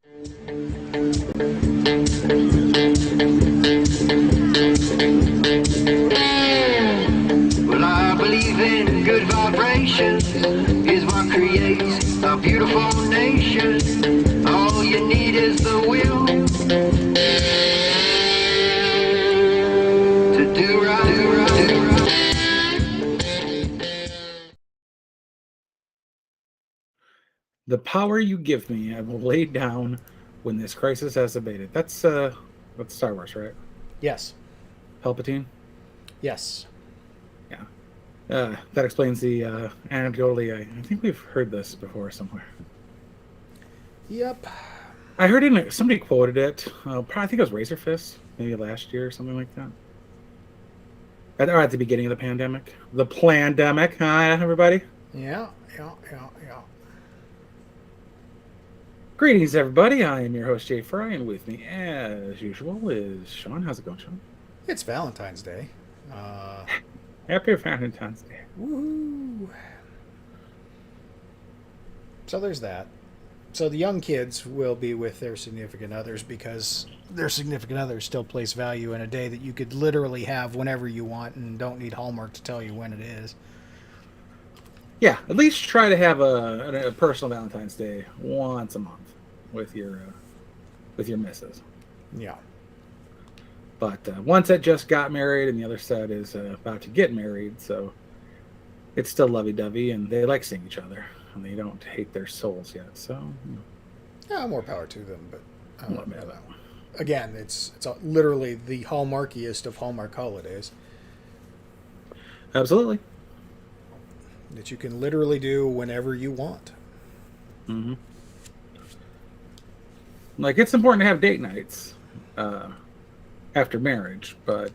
Well, I believe in good vibrations is what creates a beautiful nation. All you need is the will to do right, do right, do right. The power you give me, I will lay down when this crisis has abated. That's Star Wars, right? Yes. Palpatine. Yes. Yeah. That explains the anecdotally. I think we've heard this before somewhere. Yep. I heard it. Somebody quoted it. I think it was Razor Fist, maybe last year or something like that. Or at the beginning of the pandemic. The plandemic, huh, everybody? Yeah. Greetings, everybody. I am your host, Jay Fry, and with me, as usual, is Sean. How's it going, Sean? It's Valentine's Day. Happy Valentine's Day. Woohoo! So there's that. So the young kids will be with their significant others because their significant others still place value in a day that you could literally have whenever you want and don't need Hallmark to tell you when it is. Yeah, at least try to have a personal Valentine's Day once a month with your missus. Yeah. But one set just got married, and the other set is about to get married, so it's still lovey-dovey, and they like seeing each other, and they don't hate their souls yet. So, Yeah, more power to them, but I don't know that that one. Again, it's literally the Hallmarkiest of Hallmark holidays absolutely. that you can literally do whenever you want. Mm-hmm. Like, it's important to have date nights after marriage, but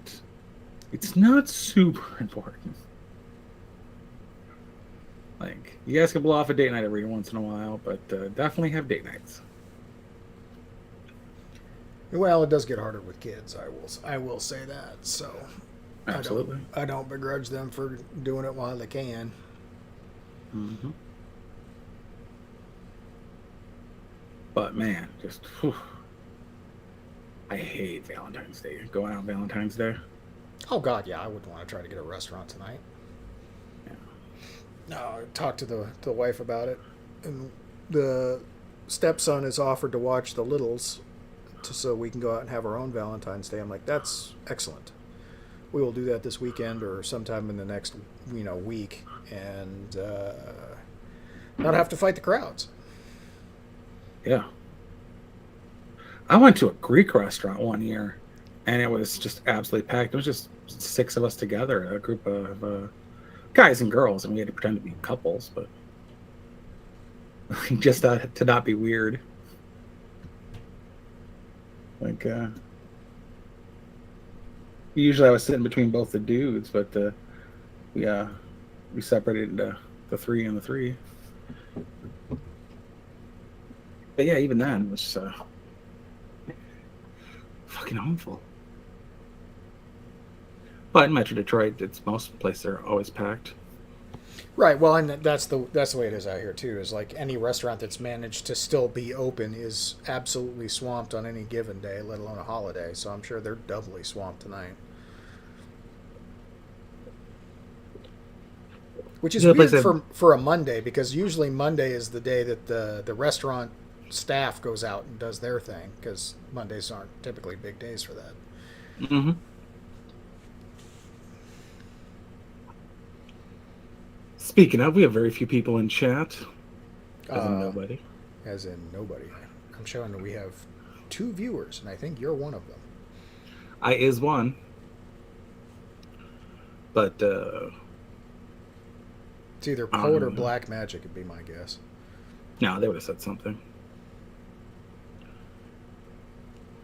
it's not super important. Like, you guys can blow off a date night every once in a while, but definitely have date nights. Well, it does get harder with kids. I will say that. So, Absolutely. I don't begrudge them for doing it while they can. Mm-hmm. But man, just whew, I hate Valentine's Day. Going out Valentine's Day. Oh God, yeah, I would want to try to get a restaurant tonight. Yeah. No, I talked to the wife about it, and the stepson has offered to watch the Littles, so we can go out and have our own Valentine's Day. I'm like, that's excellent. We will do that this weekend or sometime in the next week, and not have to fight the crowds. Yeah. I went to a Greek restaurant one year, and it was just absolutely packed. It was just 6 of us together, a group of guys and girls, and we had to pretend to be couples, but just to not be weird. Like, usually I was sitting between both the dudes, but we separated into the 3 and the 3. But yeah, even then it was fucking awful. But in Metro Detroit, it's most places are always packed. Right. Well, and that's the way it is out here too. Is like any restaurant that's managed to still be open is absolutely swamped on any given day, let alone a holiday. So I'm sure they're doubly swamped tonight. Which is weird for a Monday, because usually Monday is the day that the restaurant staff goes out and does their thing, because Mondays aren't typically big days for that. Mm-hmm. Speaking of, we have very few people in chat. As in nobody. As in nobody. I'm showing that we have 2 viewers, and I think you're one of them. I is one. But it's either Poet or Black Magic would be my guess. No, they would have said something.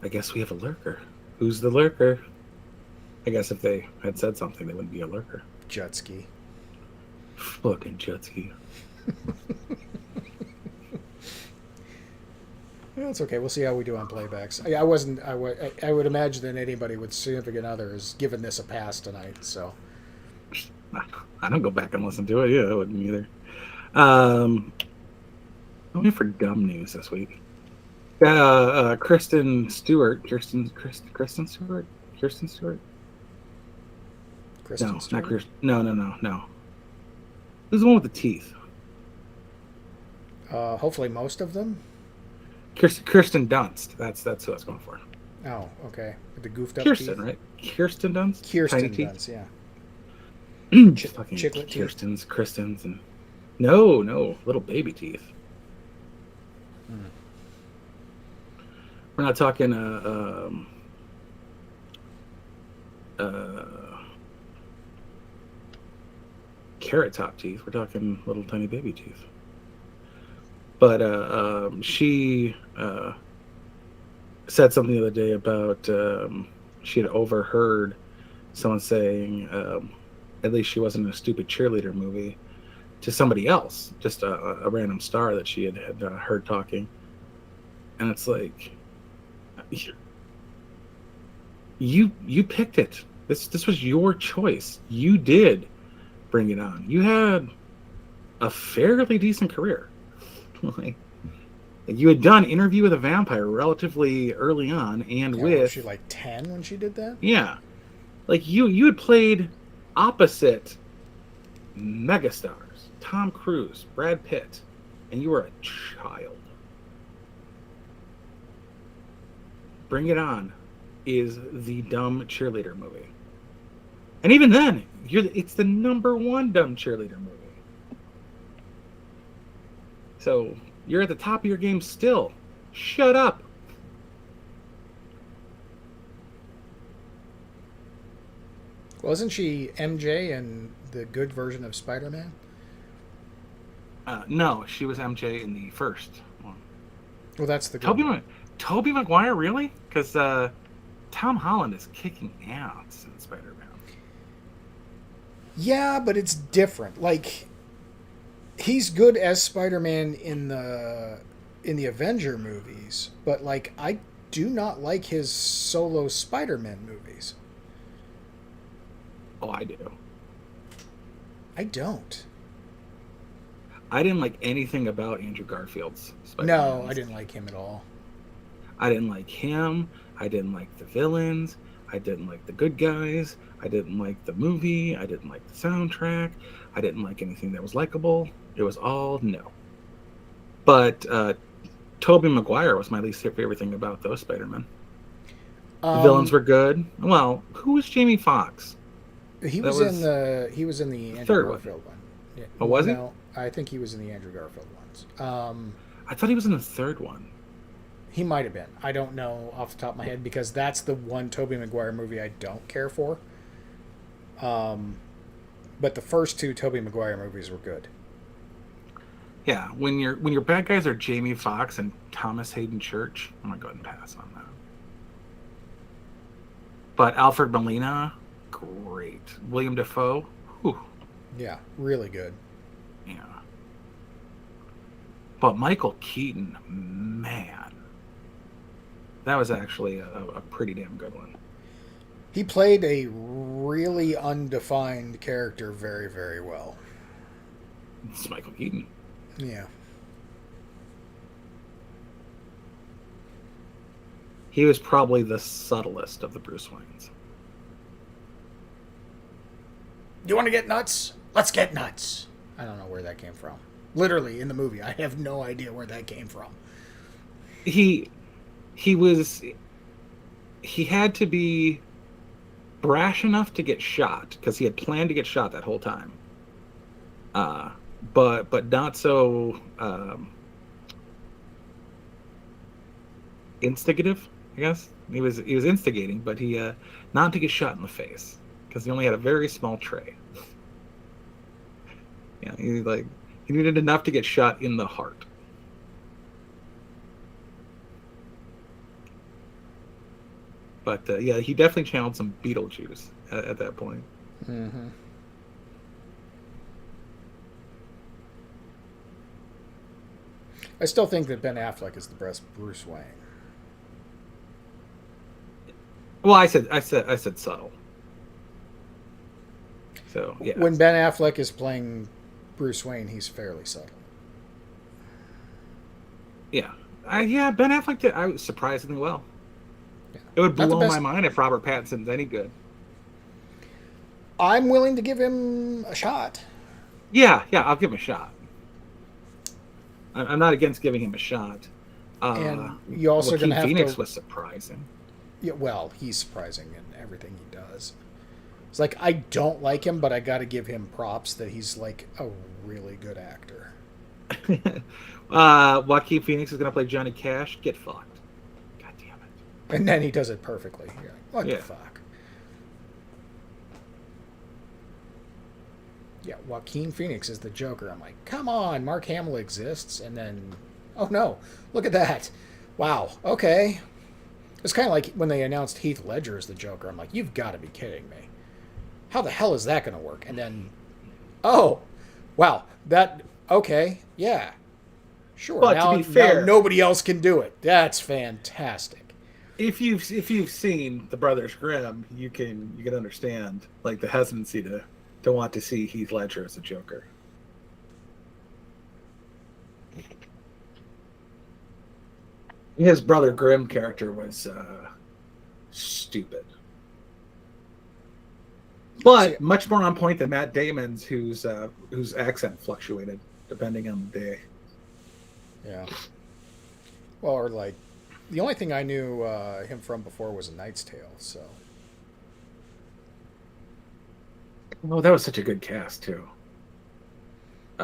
I guess we have a lurker. Who's the lurker? I guess if they had said something, they wouldn't be a lurker. Jutski. Fucking Jutski. That's okay. We'll see how we do on playbacks. I would imagine that anybody with significant other is giving this a pass tonight. So I don't go back and listen to it. Yeah, I wouldn't either. Only for dumb news this week. Kristen Stewart. Kristen Stewart. Kirsten Stewart. Kristen No, Stewart? not Kirsten. No. Who's the one with the teeth? Hopefully most of them. Kirsten Dunst. That's who I was going for. Oh, okay. With the goofed up Kirsten, teeth. right? Kirsten Dunst. Tiny Kirsten teeth. Dunst, yeah. Fucking Chiclet teeth. Kirstens, and no, little baby teeth. We're not talking carrot top teeth. We're talking little tiny baby teeth. But she said something the other day about she had overheard someone saying at least she wasn't in a stupid cheerleader movie to somebody else, just a random star that she had heard talking. And it's like, you picked it. This was your choice. You did bring it on. You had a fairly decent career. Like, you had done Interview with a Vampire relatively early on, and Yeah, with was she like 10 when she did that? yeah, like you had played opposite megastars, Tom Cruise, Brad Pitt, and you were a child. Bring It On is the dumb cheerleader movie, and even then, it's the #1 dumb cheerleader movie. So you're at the top of your game still. Shut up. Wasn't she MJ in the good version of Spider-Man? No, she was MJ in the first one. Well, that's the good one. Tobey Maguire, really? Because Tom Holland is kicking ass in Spider-Man. Yeah, but it's different. Like, he's good as Spider-Man in the Avenger movies, but like I do not like his solo Spider-Man movies. Oh, I do. I don't. I didn't like anything about Andrew Garfield's Spider-Man. No, I didn't like him at all. I didn't like him. I didn't like the villains. I didn't like the good guys. I didn't like the movie. I didn't like the soundtrack. I didn't like anything that was likable. It was all no. But Tobey Maguire was my least favorite thing about those Spider-Man. The villains were good. Well, who was Jamie Foxx? He was in the Andrew third Garfield one. Yeah. Oh, was he? No, I think he was in the Andrew Garfield ones. I thought he was in the third one. He might have been. I don't know off the top of my head because that's the one Tobey Maguire movie I don't care for. But the first two Tobey Maguire movies were good. Yeah, when your bad guys are Jamie Foxx and Thomas Hayden Church, I'm gonna go ahead and pass on that. But Alfred Molina, great. William Dafoe, whew, Yeah, really good. yeah. But Michael Keaton, man, that was actually a pretty damn good one. He played a really undefined character very, very well. It's Michael Keaton. Yeah. He was probably the subtlest of the Bruce Waynes. You want to get nuts? Let's get nuts. I don't know where that came from. Literally in the movie, I have no idea where that came from. He had to be brash enough to get shot because he had planned to get shot that whole time. But not so instigative, I guess. He was instigating, but he not to get shot in the face because he only had a very small tray. Yeah, he needed enough to get shot in the heart. But yeah, he definitely channeled some Beetlejuice at that point. Mm-hmm. I still think that Ben Affleck is the best Bruce Wayne. Well, I said subtle. So yeah. When Ben Affleck is playing Bruce Wayne, he's fairly subtle. Yeah. Yeah, Ben Affleck did surprisingly well. Yeah. It would Not the blow my best. mind if Robert Pattinson's any good. I'm willing to give him a shot. Yeah, I'll give him a shot. I'm not against giving him a shot. And you also going Joaquin to have Phoenix to. was surprising. Yeah, well, he's surprising in everything he does. It's like I don't like him, but I got to give him props that he's like a really good actor. Joaquin Phoenix is going to play Johnny Cash. Get fucked. God damn it. And then he does it perfectly. You're like, what Yeah. the fuck? Yeah, Joaquin Phoenix is the Joker. I'm like, come on, Mark Hamill exists, and then, oh no, look at that. Wow, okay. It's kind of like when they announced Heath Ledger as the Joker. I'm like, you've got to be kidding me. How the hell is that going to work? And then, oh, wow, that, okay, yeah, sure. But now, to be fair, now nobody else can do it. That's fantastic. if you've seen the Brothers Grimm, you can understand like the hesitancy to want to see Heath Ledger as a Joker. His brother Grimm character was stupid, but much more on point than Matt Damon's, whose accent fluctuated depending on the day. Yeah. Well, or like, the only thing I knew him from before was A Knight's Tale, so. Oh, that was such a good cast too.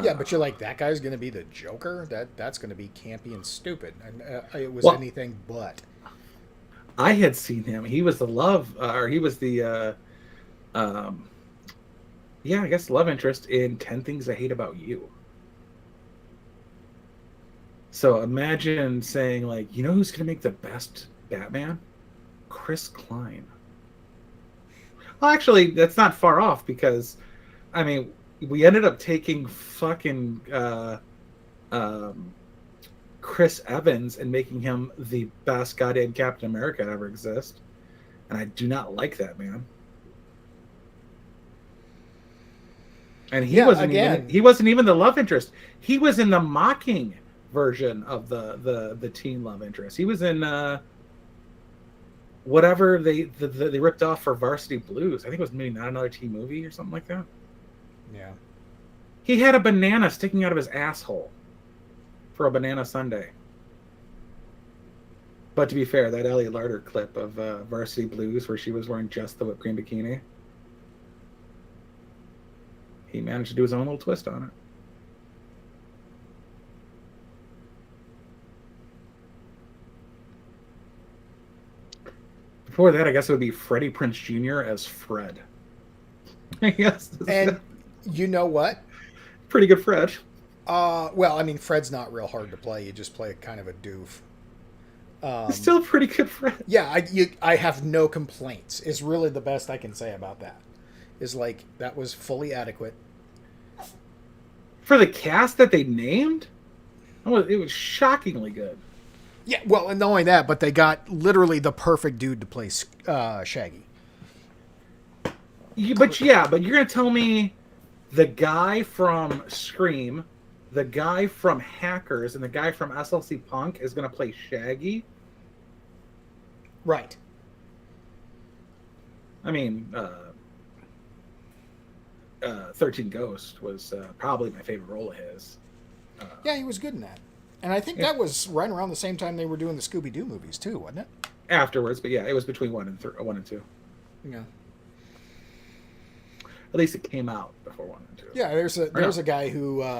Yeah, but you're like, that guy's going to be the Joker? That's going to be campy and stupid. And it was anything but. I had seen him. He was the he was the, I guess love interest in 10 Things I Hate About You. So imagine saying like, you know who's going to make the best Batman? Chris Klein. Well, actually, that's not far off because, I mean, we ended up taking fucking Chris Evans and making him the best goddamn Captain America to ever exist. And I do not like that man. And he wasn't even the love interest. He was in the mocking version of the teen love interest. He was in whatever they ripped off for Varsity Blues. I think it was maybe Not Another Teen Movie or something like that. Yeah. He had a banana sticking out of his asshole for a banana sundae. But to be fair, that Elliot Larder clip of Varsity Blues where she was wearing just the whipped cream bikini, he managed to do his own little twist on it. Before that, I guess it would be Freddie Prinze Jr. as Fred. Yes. And you know what? Pretty good Fred. Well, I mean, Fred's not real hard to play. You just play kind of a doof. Still a pretty good Fred. Yeah, I have no complaints. Is really the best I can say about that. Is like, that was fully adequate. For the cast that they named, it was shockingly good. Yeah, well, and not only that, but they got literally the perfect dude to play Shaggy. But you're going to tell me the guy from Scream, the guy from Hackers, and the guy from SLC Punk is going to play Shaggy? Right. I mean, 13 Ghost was probably my favorite role of his. Yeah, he was good in that. And I think that was right around the same time they were doing the Scooby-Doo movies, too, wasn't it? Afterwards, but yeah, it was between 1 and 2. Yeah. At least it came out before 1 and 2. Yeah, there's a guy who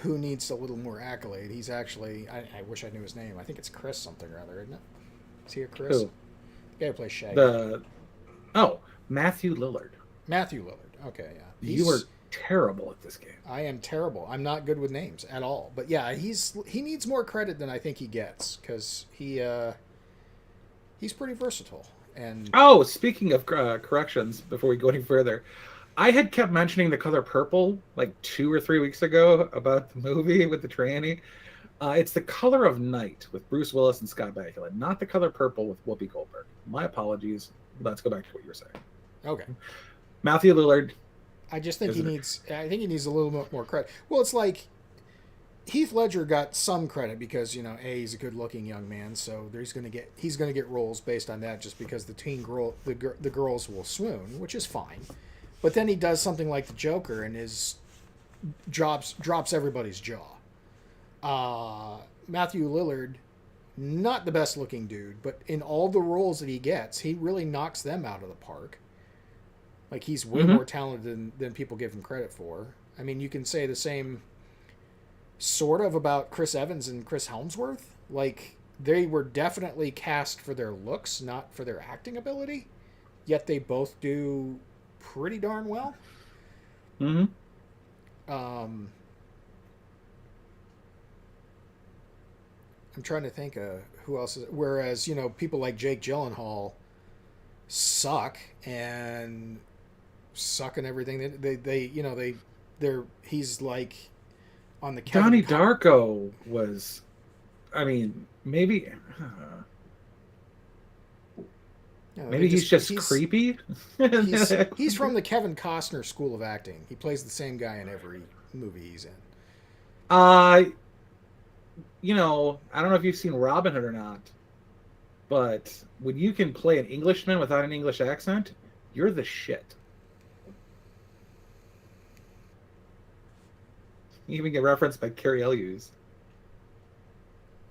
needs a little more accolade. He's actually, I wish I knew his name. I think it's Chris something or other, isn't it? Is he a Chris? Who? The guy who plays Shaggy. Matthew Lillard. Matthew Lillard. Okay, yeah. You were terrible at this game. I am terrible. I'm not good with names at all. But yeah, he needs more credit than I think he gets because he's pretty versatile. And speaking of corrections, before we go any further, I had kept mentioning The Color Purple like 2 or 3 weeks ago about the movie with the tranny. It's The Color of Night with Bruce Willis and Scott Bakula, not The Color Purple with Whoopi Goldberg. My apologies. Let's go back to what you were saying. Okay. Matthew Lillard. I just think he needs a little bit more credit. Well, it's like Heath Ledger got some credit because he's a good-looking young man, so he's going to get roles based on that, just because the girls will swoon, which is fine. But then he does something like the Joker, and his drops everybody's jaw. Matthew Lillard, not the best-looking dude, but in all the roles that he gets, he really knocks them out of the park. Like, he's way more talented than people give him credit for. I mean, you can say the same sort of about Chris Evans and Chris Helmsworth. Like, they were definitely cast for their looks, not for their acting ability. Yet they both do pretty darn well. Mm-hmm. I'm trying to think of who else is. Whereas, people like Jake Gyllenhaal suck and everything. He's like on the Donnie Darko was, I mean, maybe he's just creepy. He's from the Kevin Costner school of acting. He plays the same guy in every movie he's in. I don't know if you've seen Robin Hood or not, but when you can play an Englishman without an English accent, you're the shit. You even get referenced by Carrie Elwes.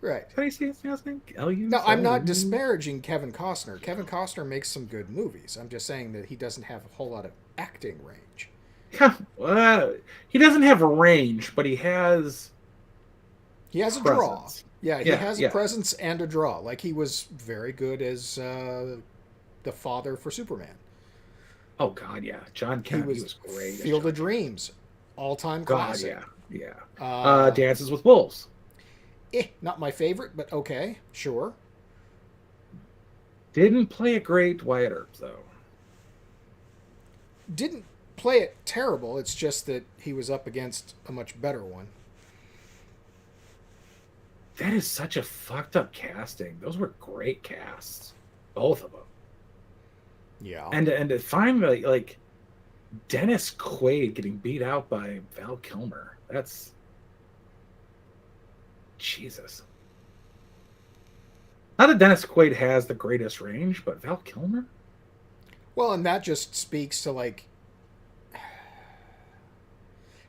Right. How do you see his last name? Elwes? No, I'm not disparaging Kevin Costner. Kevin Costner makes some good movies. I'm just saying that he doesn't have a whole lot of acting range. He doesn't have a range, but he has... He has a draw. Yeah, he has a presence and a draw. Like, he was very good as the father for Superman. Oh, God, yeah. John Kent, he was great. Field of Dreams, all-time classic. Yeah. Dances with Wolves. Not my favorite, but okay, sure. Didn't play a great Wyatt Earp, though. Didn't play it terrible. It's just that he was up against a much better one. That is such a fucked up casting. Those were great casts, both of them. Yeah. And to find like Dennis Quaid getting beat out by Val Kilmer, that's Jesus. Not that Dennis Quaid has the greatest range, but Val Kilmer? Well, and that just speaks to like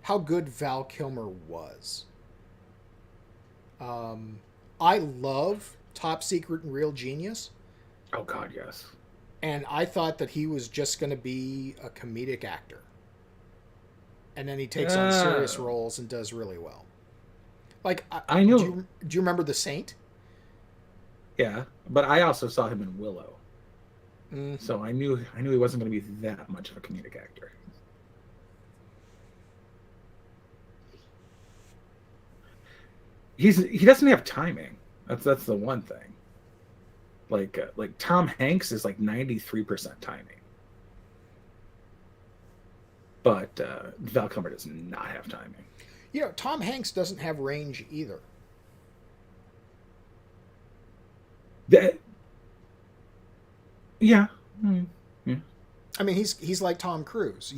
how good Val Kilmer was. I love Top Secret and Real Genius. Oh, God, yes. And I thought that he was just going to be a comedic actor. And then he takes on serious roles and does really well. Like, I know. Do you remember The Saint? Yeah, but I also saw him in Willow. Mm-hmm. So I knew he wasn't going to be that much of a comedic actor. He doesn't have timing. That's the one thing. Like Tom Hanks is like 93% timing. But Val Kilmer does not have timing. Tom Hanks doesn't have range either. Yeah. I mean, he's like Tom Cruise.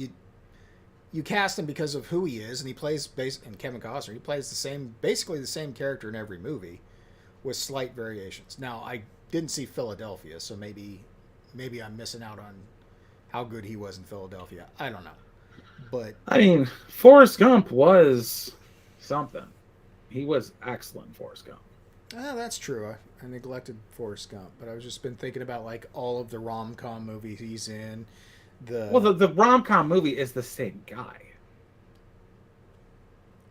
You cast him because of who he is, and he plays and Kevin Costner. He plays basically the same character in every movie, with slight variations. Now, I didn't see Philadelphia, so maybe I'm missing out on how good he was in Philadelphia. I don't know, but I mean, Forrest Gump was something. He was excellent, Forrest Gump. That's true. I neglected Forrest Gump, but I was just been thinking about like all of the rom-com movies he's in. The rom-com movie is the same guy.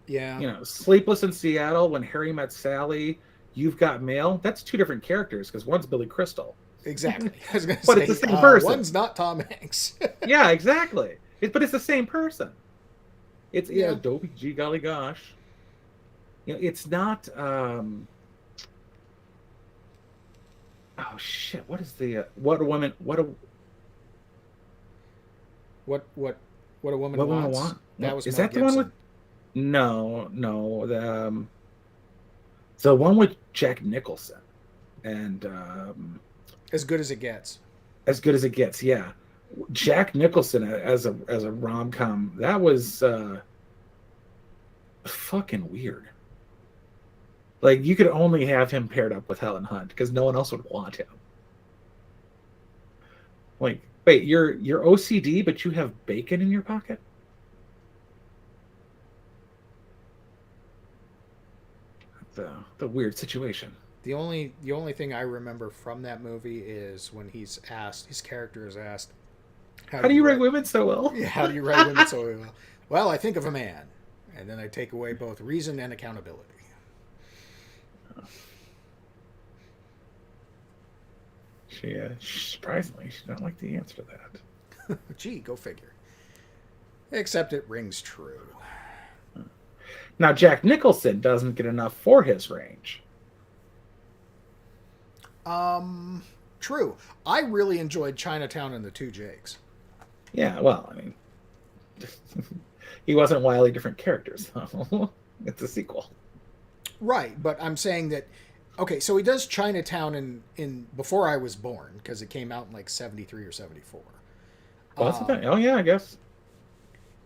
Yeah. Sleepless in Seattle, When Harry Met Sally, You've Got Mail. That's two different characters because one's Billy Crystal. Exactly. I was going to but say, it's the same person. One's not Tom Hanks. Yeah, exactly. But it's the same person. It's Dopey G golly gosh. It's not. Oh shit! What is the what a woman? What a What a woman what wants. Want? That was is Mel that the Gibson. one with? No. The one with Jack Nicholson, and As Good as It Gets. As Good as It Gets. Yeah, Jack Nicholson as a rom-com. That was fucking weird. Like, you could only have him paired up with Helen Hunt because no one else would want him. Like, wait, you're OCD, but you have bacon in your pocket? The weird situation. The only thing I remember from that movie is when his character is asked, How do you write women so well? Yeah, how do you write women so well? Well, I think of a man, and then I take away both reason and accountability. Surprisingly, she don't like the answer to that. Gee, go figure. Except it rings true. Now, Jack Nicholson doesn't get enough for his range. True. I really enjoyed Chinatown and the Two Jakes. Yeah, well, I mean, he wasn't wildly different characters, though. It's a sequel. Right, but I'm saying that. Okay, so he does Chinatown in before I was born because it came out in like 73 or 74. Oh yeah, I guess.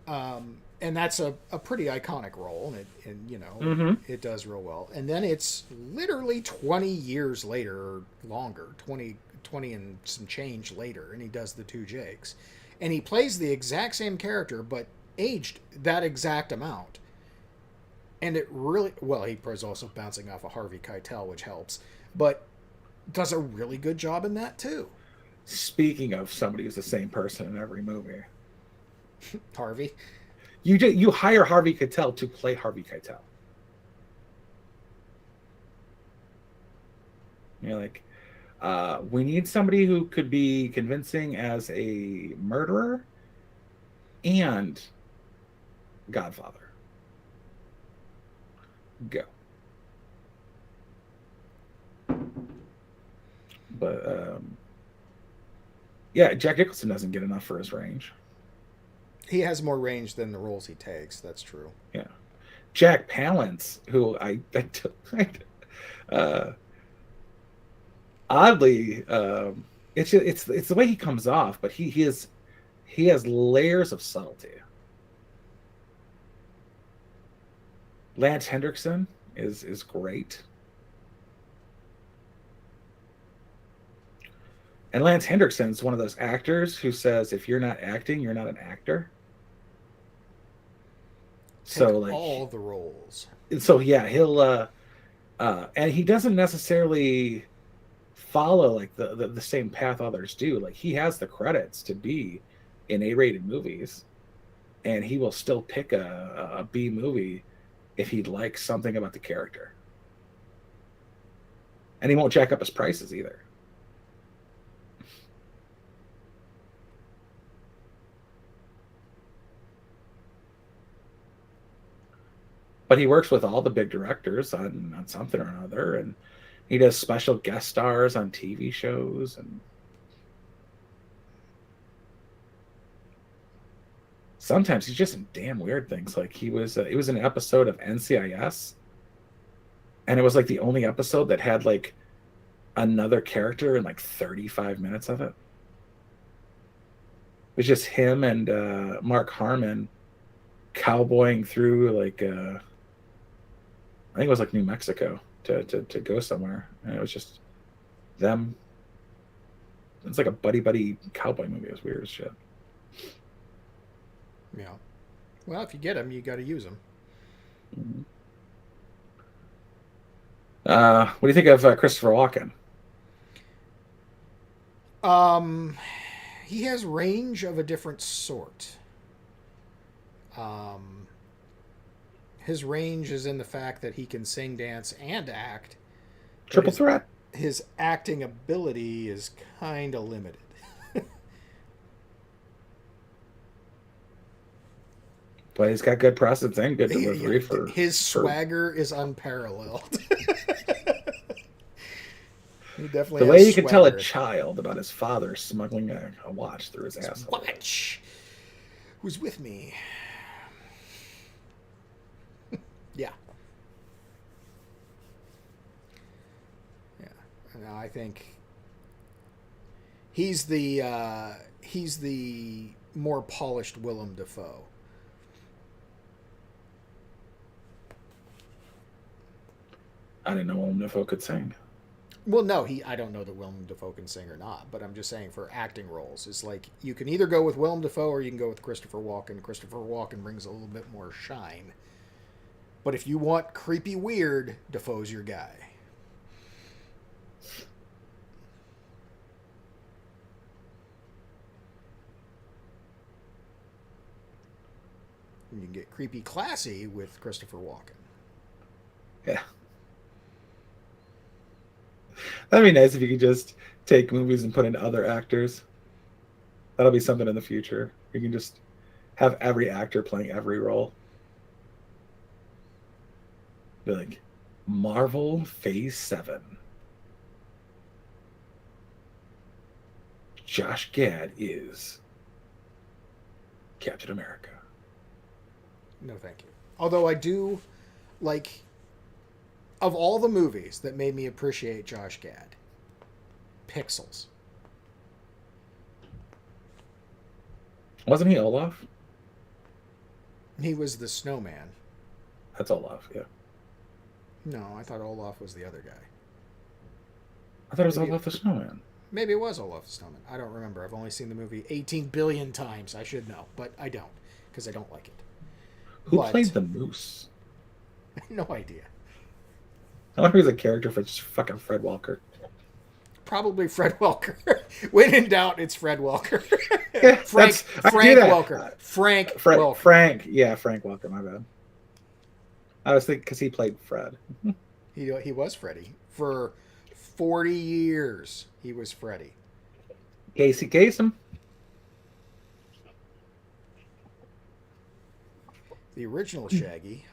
And that's a pretty iconic role, and you know, it does real well. And then it's literally 20 years later, or longer, 20 and some change later, and he does the Two Jakes. And he plays the exact same character, but aged that exact amount. And it really, well, he was also bouncing off of Harvey Keitel, which helps, but does a really good job in that too. Speaking of somebody who's the same person in every movie, Harvey. You hire Harvey Keitel to play Harvey Keitel. You're like, we need somebody who could be convincing as a murderer and Godfather. Go. But yeah, Jack Nicholson doesn't get enough for his range. He has more range than the roles he takes. That's true. Yeah, Jack Palance, who oddly, it's the way he comes off, but he has layers of subtlety. Lance Hendrickson is great. And Lance Hendrickson's one of those actors who says, if you're not acting, you're not an actor. Take So like all the roles. So yeah, he'll and he doesn't necessarily follow like the same path others do. Like, he has the credits to be in A-rated movies, and he will still pick a B movie if he likes something about the character. And he won't jack up his prices either. But he works with all the big directors on something or another, and he does special guest stars on TV shows, and sometimes he's just in damn weird things. Like, he was in an episode of NCIS, and it was like the only episode that had like another character in like 35 minutes of it. It was just him and Mark Harmon cowboying through like I think it was like New Mexico to go somewhere, and it was just them. It's like a buddy cowboy movie. It was weird as shit. Yeah. Well, if you get them, you got to use them. What do you think of Christopher Walken? He has range of a different sort. His range is in the fact that he can sing, dance, and act. Triple threat. His acting ability is kind of limited. But he's got good presence and good delivery. His swagger is unparalleled. He definitely the way you swagger. could tell a child about his father smuggling a watch through his asshole. Watch. Who's with me? Yeah. Yeah. No, I think he's the more polished Willem Dafoe. I didn't know Willem Dafoe could sing. Well, no, I don't know that Willem Dafoe can sing or not, but I'm just saying for acting roles, it's like you can either go with Willem Dafoe or you can go with Christopher Walken. Christopher Walken brings a little bit more shine. But if you want creepy weird, Dafoe's your guy. And you can get creepy classy with Christopher Walken. Yeah. That'd be nice if you could just take movies and put in other actors. That'll be something in the future. You can just have every actor playing every role. Be like, Marvel Phase 7. Josh Gad is Captain America. No, thank you. Although I do like, of all the movies that made me appreciate Josh Gad, Pixels. Wasn't he Olaf? He was the snowman. That's Olaf, yeah. No, I thought Olaf was the other guy. I thought it was Maybe Olaf the Snowman. Maybe it was Olaf the Snowman. I don't remember. I've only seen the movie 18 billion times. I should know, but I don't because I don't like it. Who But- played the moose? No idea. I wonder if he's a character for just fucking Fred Walker. Probably Fred Welker. When in doubt, it's Fred Welker. Yeah, Frank I can do that. Welker. Frank Welker. Frank Welker, my bad. I was thinking because he played Fred. He was Freddy. For 40 years, he was Freddy. Casey Kasem. The original Shaggy.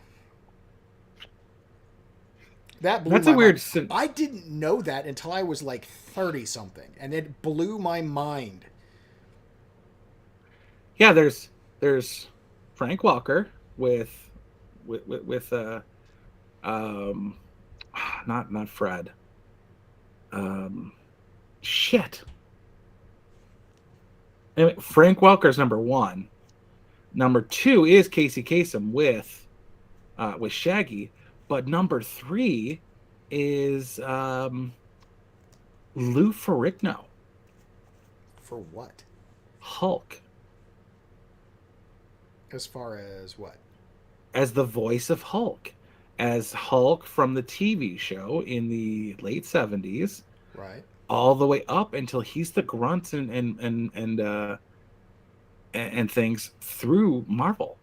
That blew That's my a weird. mind. I didn't know that until I was like 30 something, and it blew my mind. Yeah, there's Frank Walker with not Fred. Shit. Anyway, Frank Welker's number 1. Number 2 is Casey Kasem with Shaggy, but number 3 is Lou Ferrigno. For what? Hulk. As far as what? As the voice of Hulk. As Hulk from the TV show in the late 70s. Right. All the way up until he's the grunt and things through Marvel.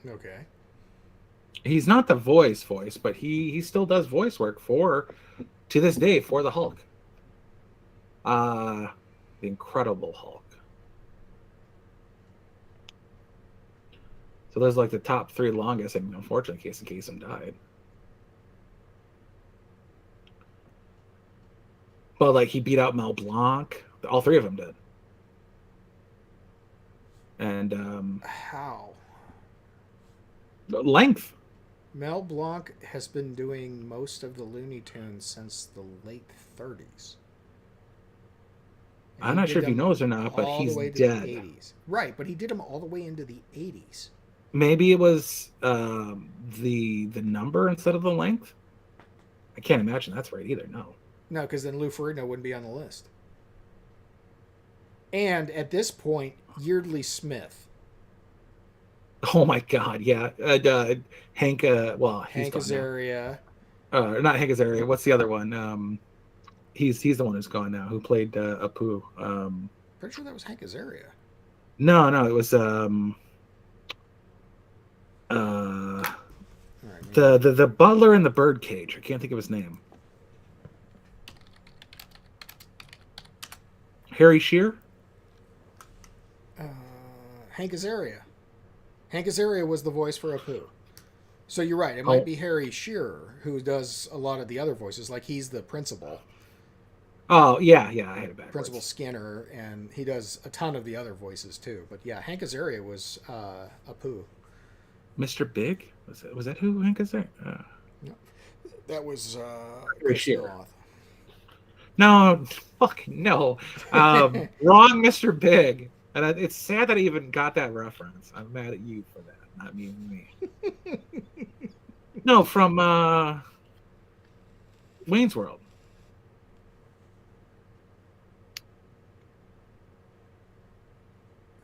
Okay. He's not the voice, but he still does voice work to this day for the Hulk. The Incredible Hulk. So there's like the top 3 longest, and unfortunately, Casey Kasem died. But like he beat out Mel Blanc. All 3 of them did. And How? length. Mel Blanc has been doing most of the Looney Tunes since the late 30s. And I'm he not did sure if he them knows or not, but all he's the way to dead. The 80s. Right, but he did them all the way into the 80s. Maybe it was the number instead of the length. I can't imagine that's right either. No. No, because then Lou Ferrigno wouldn't be on the list. And at this point, Yeardley Smith. Oh my God! Yeah, Hank. Well, he's Hank gone now. Azaria. Not Hank Azaria. What's the other one? He's the one who's gone now. Who played Apu? Pretty sure that was Hank Azaria. No, it was All right, the butler in the birdcage. I can't think of his name. Harry Shearer? Hank Azaria. Hank Azaria was the voice for Apu. So you're right. It might be Harry Shearer who does a lot of the other voices. Like he's the principal. Oh, yeah, I had it backwards. Principal Skinner, and he does a ton of the other voices too. But yeah, Hank Azaria was Apu. Mr. Big? Was that who Hank Azaria? No. That was Harry Shearer. Hoth. No, fucking no. Wrong Mr. Big. And it's sad that I even got that reference. I'm mad at you for that, not me. No, from Wayne's World.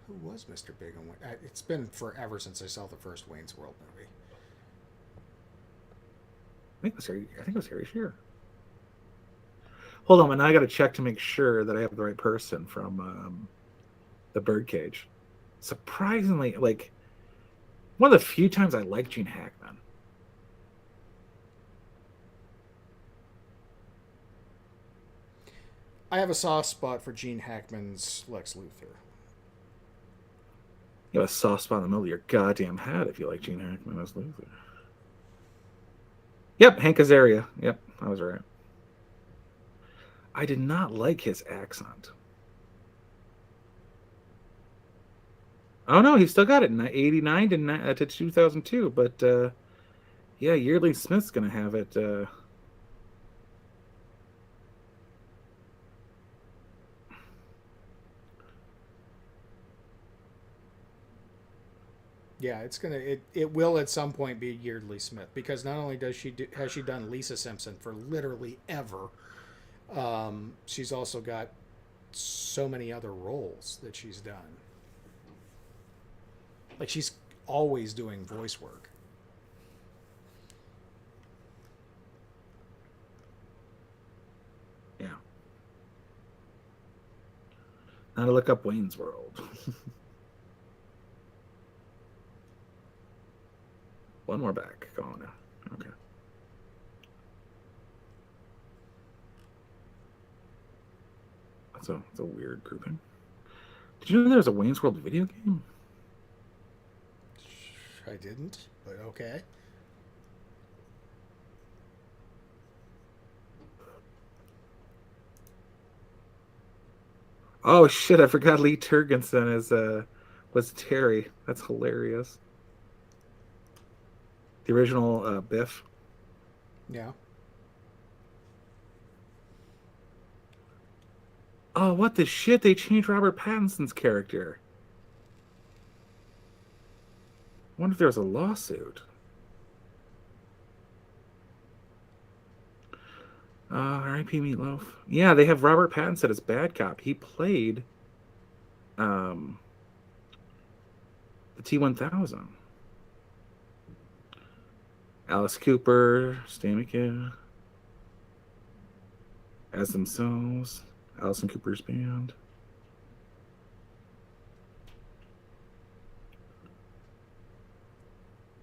Who was Mr. Big and it's been forever since I saw the first Wayne's World movie. I think it was Harry Shearer. Hold on, and I got to check to make sure that I have the right person from the Birdcage. Surprisingly, like one of the few times I like Gene Hackman. I have a soft spot for Gene Hackman's Lex Luthor. You have a soft spot in the middle of your goddamn head if you like Gene Hackman as Luthor. Yep, Hank Azaria. Yep, I was right. I did not like his accent. Oh no, he still got it in '89 to 2002. But yeah, Yeardley Smith's gonna have it. Yeah, it will at some point be Yeardley Smith, because not only has she done Lisa Simpson for literally ever, she's also got so many other roles that she's done. Like, she's always doing voice work. Yeah. Now to look up Wayne's World. One more back. Go on now. Okay. That's a weird grouping. Did you know there's a Wayne's World video game? I didn't, but okay. Oh shit! I forgot Lee Turgensen was Terry. That's hilarious. The original Biff. Yeah. Oh, what the shit? They changed Robert Pattinson's character. I wonder if there was a lawsuit. R.I.P. Meatloaf. Yeah, they have Robert Pattinson as bad cop. He played the T-1000. Alice Cooper, Stan McKay, as themselves. Alison Cooper's band.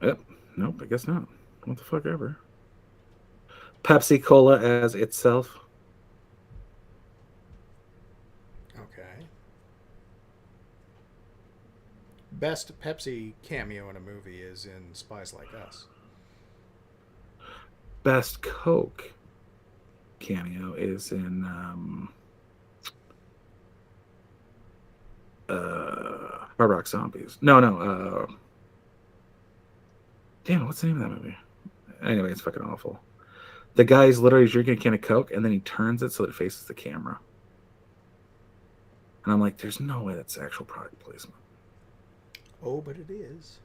Yep. Nope, I guess not. What the fuck ever. Pepsi Cola as itself. Okay. Best Pepsi cameo in a movie is in Spies Like Us. Best Coke cameo is in Hard Rock Zombies. No. Damn, what's the name of that movie? Anyway, it's fucking awful. The guy's literally drinking a can of Coke, and then he turns it so that it faces the camera. And I'm like, there's no way that's actual product placement. Oh, but it is.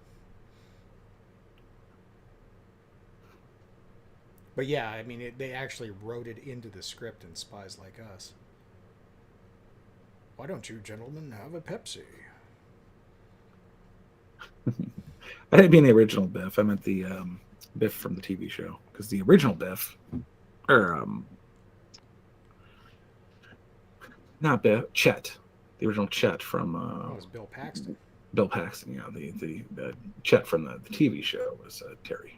But yeah, I mean, they actually wrote it into the script in Spies Like Us. Why don't you gentlemen have a Pepsi? I didn't mean the original Biff. I meant the Biff from the TV show. Because the original Biff, or not Biff, Chet. The original Chet from It was Bill Paxton. Bill Paxton. Yeah, the Chet from the TV show was Terry.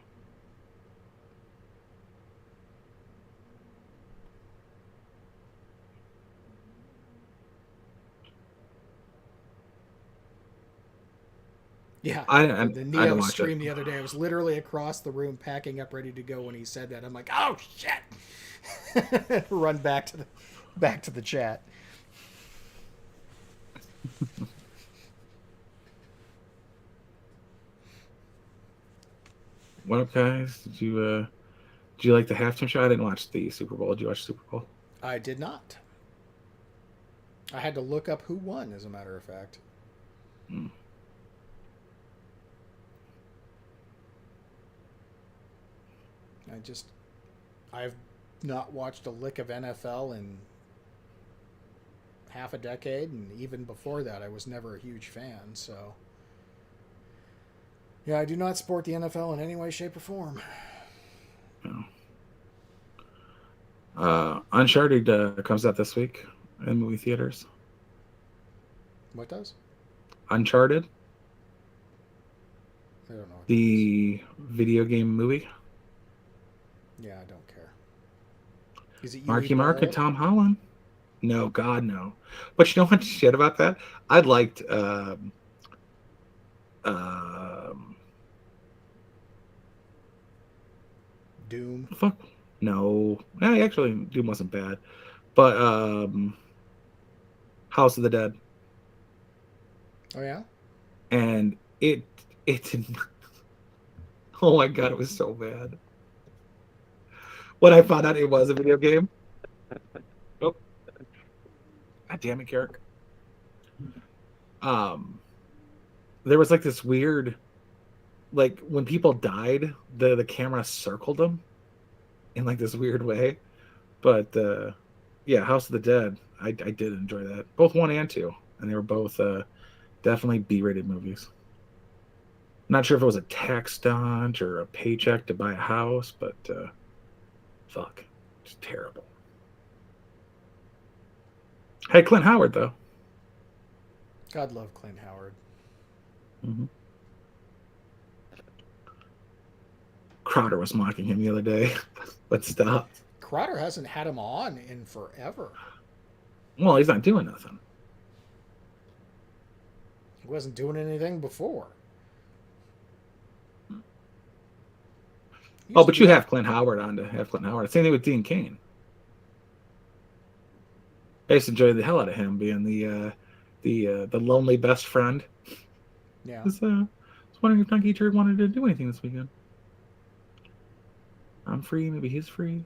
Yeah, the I Neo watch stream it. the other day. I was literally across the room, packing up, ready to go when he said that. I'm like, oh shit! Run back to the chat. What up, guys? Did you like the halftime show? I didn't watch the Super Bowl. Did you watch the Super Bowl? I did not. I had to look up who won, as a matter of fact. Mm. I've not watched a lick of NFL in half a decade, and even before that, I was never a huge fan. So, yeah, I do not support the NFL in any way, shape, or form. Yeah. Uncharted comes out this week in movie theaters. What does? Uncharted, I don't know what that is. the video game movie. Yeah, I don't care. Is it Yui Marky Mark and Ball? Tom Holland. No, God, no. But you know what shit about that? I liked um Doom? fuck no. Actually Doom wasn't bad. But House of the Dead. Oh yeah. And it didn't. Oh my God, it was so bad. When I found out it was a video game. Oh, God damn it, Carrick. Um there was like this weird, like when people died, the camera circled them in like this weird way. But yeah, House of the Dead, I did enjoy that. Both 1 and 2. And they were both definitely B-rated movies. Not sure if it was a tax dodge or a paycheck to buy a house, but fuck. It's terrible. Hey, Clint Howard, though. God love Clint Howard. Mm-hmm. Crowder was mocking him the other day, but stopped. Crowder hasn't had him on in forever. Well, he's not doing nothing. He wasn't doing anything before. Oh, but you have Clint Howard on to have Clint Howard. Same thing with Dean Cain. I used to enjoy the hell out of him being the lonely best friend. Yeah. I was wondering if Donkey Turd wanted to do anything this weekend. I'm free. Maybe he's free.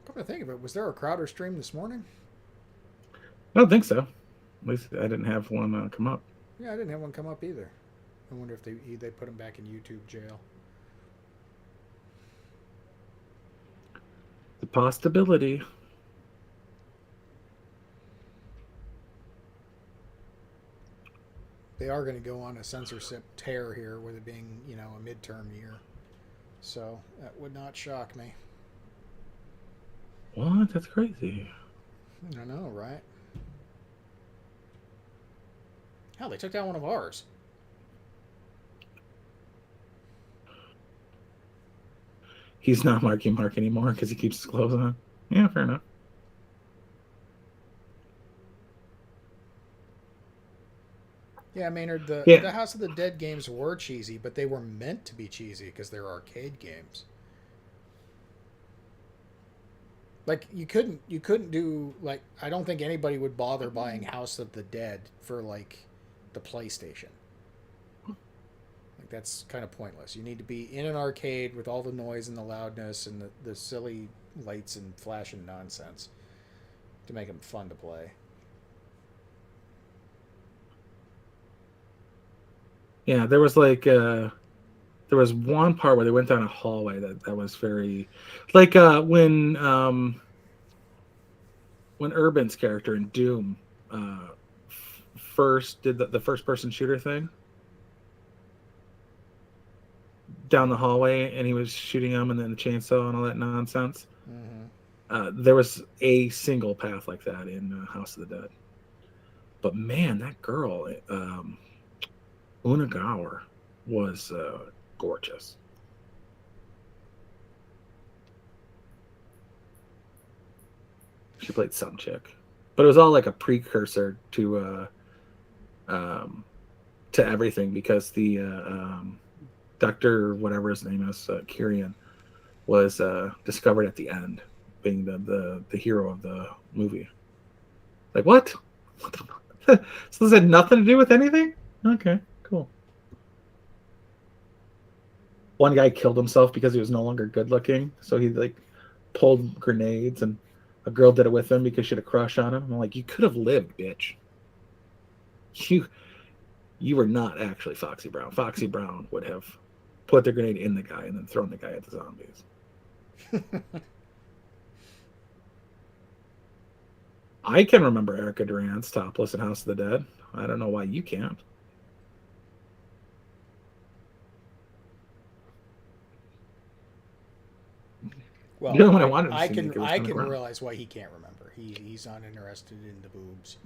Come to think of it, was there a Crowder stream this morning? I don't think so. At least I didn't have one come up. Yeah, I didn't have one come up either. I wonder if they put him back in YouTube jail. The possibility. They are going to go on a censorship tear here with it being, a midterm year. So that would not shock me. What? That's crazy. I know, right? Hell, they took down one of ours. He's not Marky Mark anymore because he keeps his clothes on. Yeah, fair enough. Yeah, Maynard, the House of the Dead games were cheesy, but they were meant to be cheesy because they're arcade games. Like you couldn't do like I don't think anybody would bother buying House of the Dead for like the PlayStation. Like that's kind of pointless. You need to be in an arcade with all the noise and the loudness and the silly lights and flashing nonsense to make them fun to play. Yeah, there was like there was one part where they went down a hallway that was very like when Urban's character in Doom first did the first person shooter thing down the hallway, and he was shooting them and then the chainsaw and all that nonsense. Mm-hmm. There was a single path like that in House of the Dead. But man, that girl, Una Gower, was gorgeous. She played some chick, but it was all like a precursor to everything because the Dr. whatever his name is, Kyrian, was discovered at the end, being the hero of the movie. Like what? What the fuck? So this had nothing to do with anything? Okay, cool. One guy killed himself because he was no longer good looking. So he like pulled grenades, and a girl did it with him because she had a crush on him. I'm like, you could have lived, bitch. You were not actually Foxy Brown. Foxy Brown would have put the grenade in the guy and then thrown the guy at the zombies. I can remember Erica Durant's topless in House of the Dead. I don't know why you can't. Well, You know what I wanted to I see can naked was I Tony can Brown. realize why he can't remember. He's uninterested in the boobs.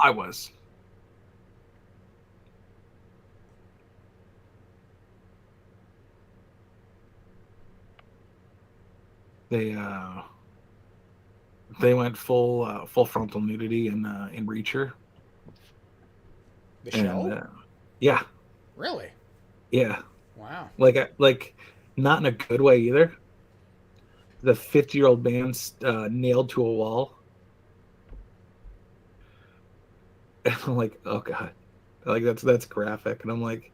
I was. They went full frontal nudity in Reacher. The show? And yeah, Really? yeah. Wow. Like not in a good way either. The 50-year-old man nailed to a wall. And I'm like, oh god, like that's graphic. And I'm like,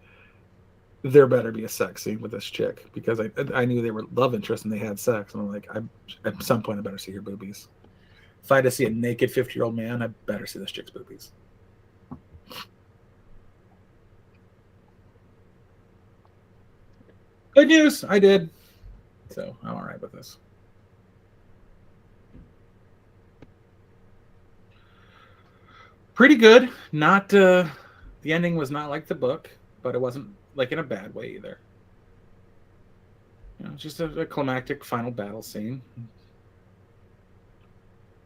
there better be a sex scene with this chick, because I knew they were love interests and they had sex. And I'm like, at some point I better see her boobies. If I had to see a naked 50-year-old man, I better see this chick's boobies. Good news, I did. So I'm all right with this. Pretty good. Not the ending was not like the book, but it wasn't like in a bad way either. Just a climactic final battle scene.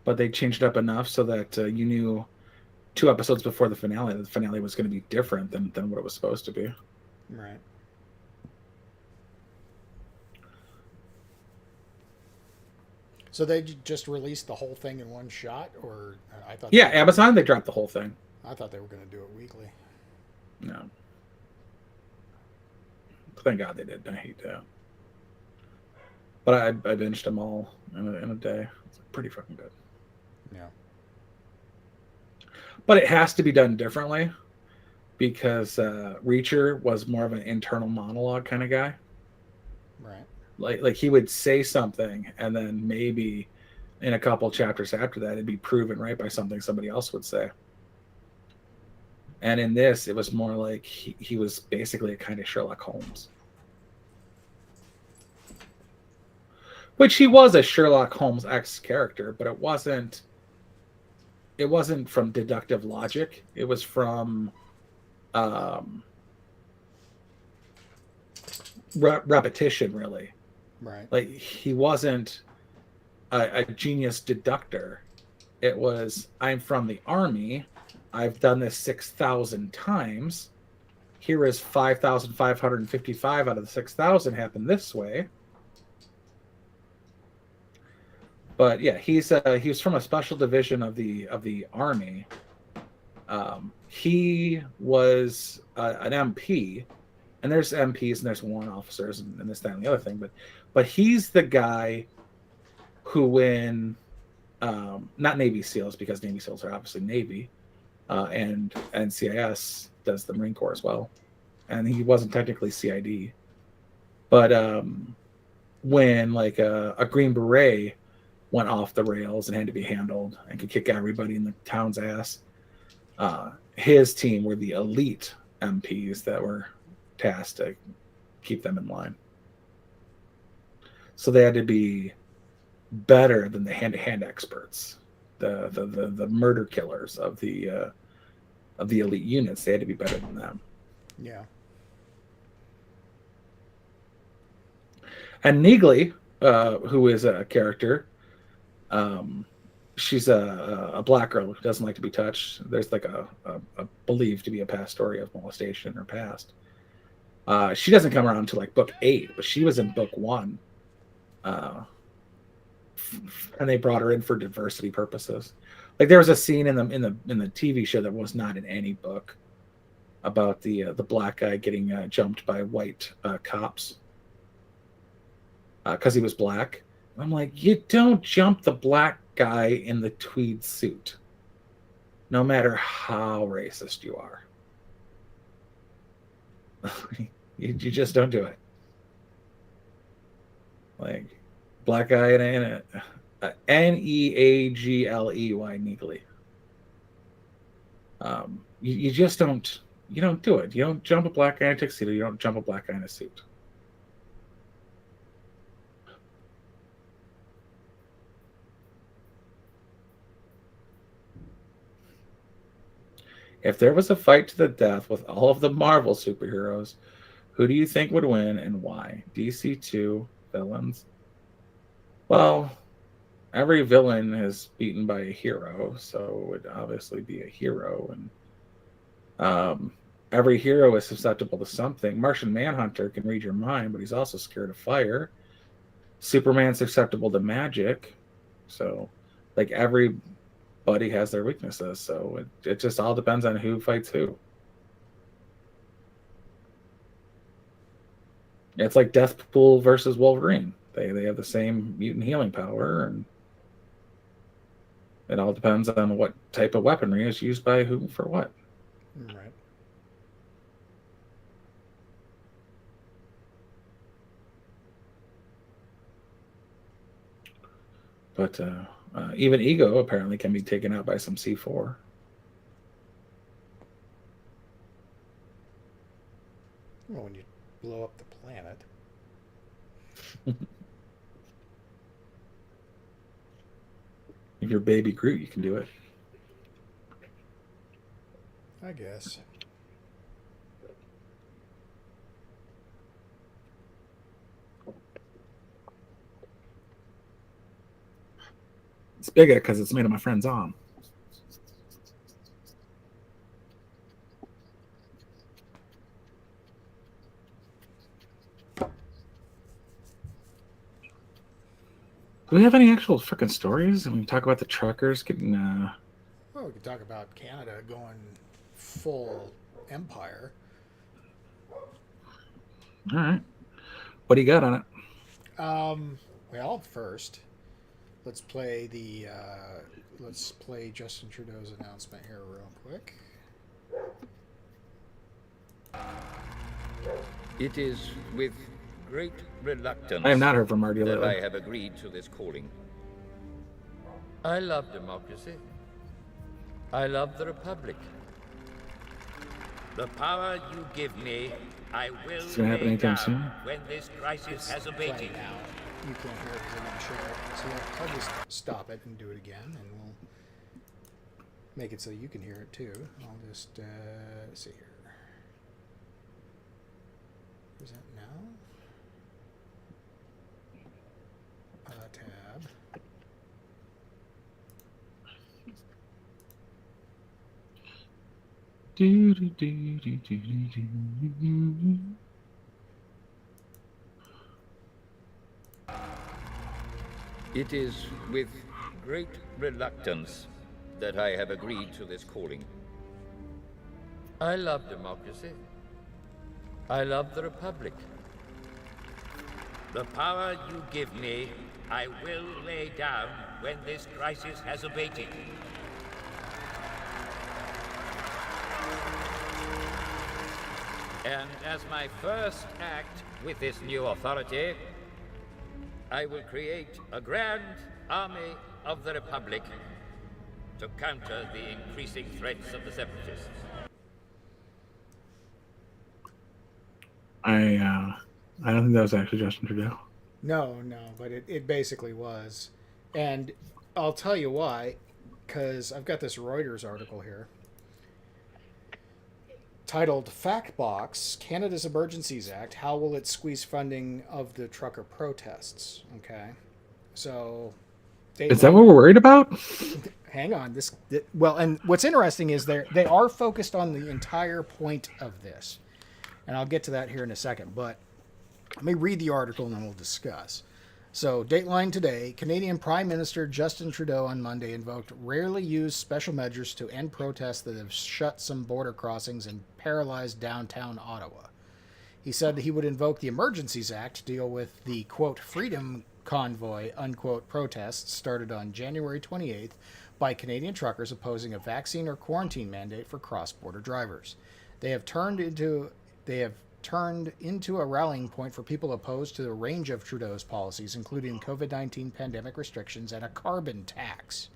But they changed it up enough so that you knew 2 episodes before the finale that the finale was going to be different than what it was supposed to be. Right. So they just released the whole thing in one shot, or I thought? Yeah, Amazon, they dropped the whole thing. I thought they were going to do it weekly. No. Thank God they did. I hate that. But I binged them all in a day. It's pretty fucking good. Yeah. But it has to be done differently, because Reacher was more of an internal monologue kind of guy. Right. Like he would say something, and then maybe in a couple chapters after that, it'd be proven right by something somebody else would say. And in this, it was more like he was basically a kind of Sherlock Holmes. Which he was a Sherlock Holmes-esque character, but it wasn't from deductive logic. It was from repetition, really. Right. Like, he wasn't a genius deductor. It was, I'm from the army. I've done this 6,000 times. Here is 5,555 out of the 6,000 happened this way. But yeah, he was from a special division of the army. He was an MP, and there's MPs and there's warrant officers and this, that, and the other thing. But he's the guy who, when not Navy SEALs, because Navy SEALs are obviously Navy, and CIS does the Marine Corps as well, and he wasn't technically CID, but when like a Green Beret went off the rails and had to be handled and could kick everybody in the town's ass, his team were the elite MPs that were tasked to keep them in line. So they had to be better than the hand-to-hand experts, the murder killers of the elite units. They had to be better than them. Yeah. And Neagley, who is a character, she's a black girl who doesn't like to be touched. There's like a believed to be a past story of molestation in her past. She doesn't come around to like book 8, but she was in book 1. And they brought her in for diversity purposes. Like, there was a scene in the TV show that was not in any book about the black guy getting jumped by white cops because he was black. I'm like, you don't jump the black guy in the tweed suit, no matter how racist you are. You just don't do it. Like, black guy in it. Neagley, neagly. You just don't. You don't do it. You don't jump a black guy in a tuxedo. You don't jump a black guy in a suit. If there was a fight to the death with all of the Marvel superheroes, who do you think would win and why? DC 2 villains? Well, every villain is beaten by a hero, so it would obviously be a hero. And every hero is susceptible to something. Martian Manhunter can read your mind, but he's also scared of fire. Superman's susceptible to magic. So, like, everybody has their weaknesses. So it just all depends on who fights who. It's like Deathpool versus Wolverine. They have the same mutant healing power, and it all depends on what type of weaponry is used by who for what. Right. But even Ego apparently can be taken out by some C4. Well, when you blow up the planet. If you're Baby Groot, you can do it. I guess. It's bigger because it's made of my friend's arm. Do we have any actual freaking stories? And we talk about the truckers getting. Well, we could talk about Canada going full empire. All right. What do you got on it? Well, first, let's play Justin Trudeau's announcement here real quick. It is with great reluctance I have not heard from Marty that lately. I have agreed to this calling. I love democracy. I love the Republic. The power you give me, I will It's gonna happen lay anytime down soon? when this crisis has abated. Play now. You can't hear it because I didn't share it. So I'll just stop it and do it again, and we'll make it so you can hear it too. I'll just see here. Is that now? Tab. Do, do, do, do, do, do, do. It is with great reluctance that I have agreed to this calling. I love democracy. I love the Republic. The power you give me, I will lay down when this crisis has abated. And as my first act with this new authority, I will create a grand army of the Republic to counter the increasing threats of the Separatists. I don't think that was actually Justin Trudeau. No, but it basically was. And I'll tell you why, because I've got this Reuters article here titled Fact Box, Canada's Emergencies Act, How Will It Squeeze Funding of the Trucker Protests? Okay. So... Is that what we're worried about? Hang on. Well, and what's interesting is they are focused on the entire point of this. And I'll get to that here in a second. But let me read the article and then we'll discuss. So, Dateline today, Canadian Prime Minister Justin Trudeau on Monday invoked rarely used special measures to end protests that have shut some border crossings and paralyzed downtown Ottawa. He said that he would invoke the Emergencies Act to deal with the, quote, freedom convoy, unquote, protests started on January 28th by Canadian truckers opposing a vaccine or quarantine mandate for cross-border drivers. They have turned into a rallying point for people opposed to a range of Trudeau's policies, including COVID-19 pandemic restrictions and a carbon tax.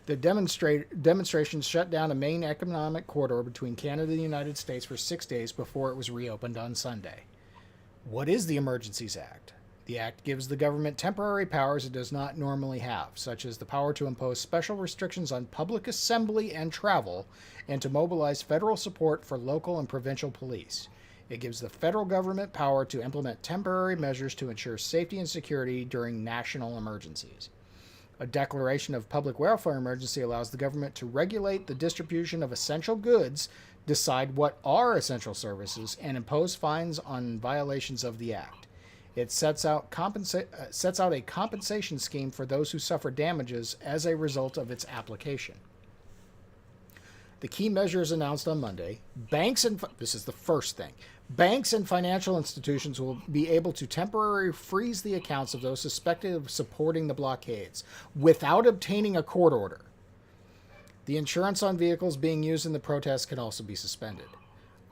The demonstrations shut down a main economic corridor between Canada and the United States for 6 days before it was reopened on Sunday. What is the Emergencies Act? The Act gives the government temporary powers it does not normally have, such as the power to impose special restrictions on public assembly and travel, and to mobilize federal support for local and provincial police. It gives the federal government power to implement temporary measures to ensure safety and security during national emergencies. A declaration of public welfare emergency allows the government to regulate the distribution of essential goods, decide what are essential services, and impose fines on violations of the Act. It sets out a compensation scheme for those who suffer damages as a result of its application. The key measures announced on Monday, this is the first thing, banks and financial institutions will be able to temporarily freeze the accounts of those suspected of supporting the blockades without obtaining a court order. The insurance on vehicles being used in the protests can also be suspended.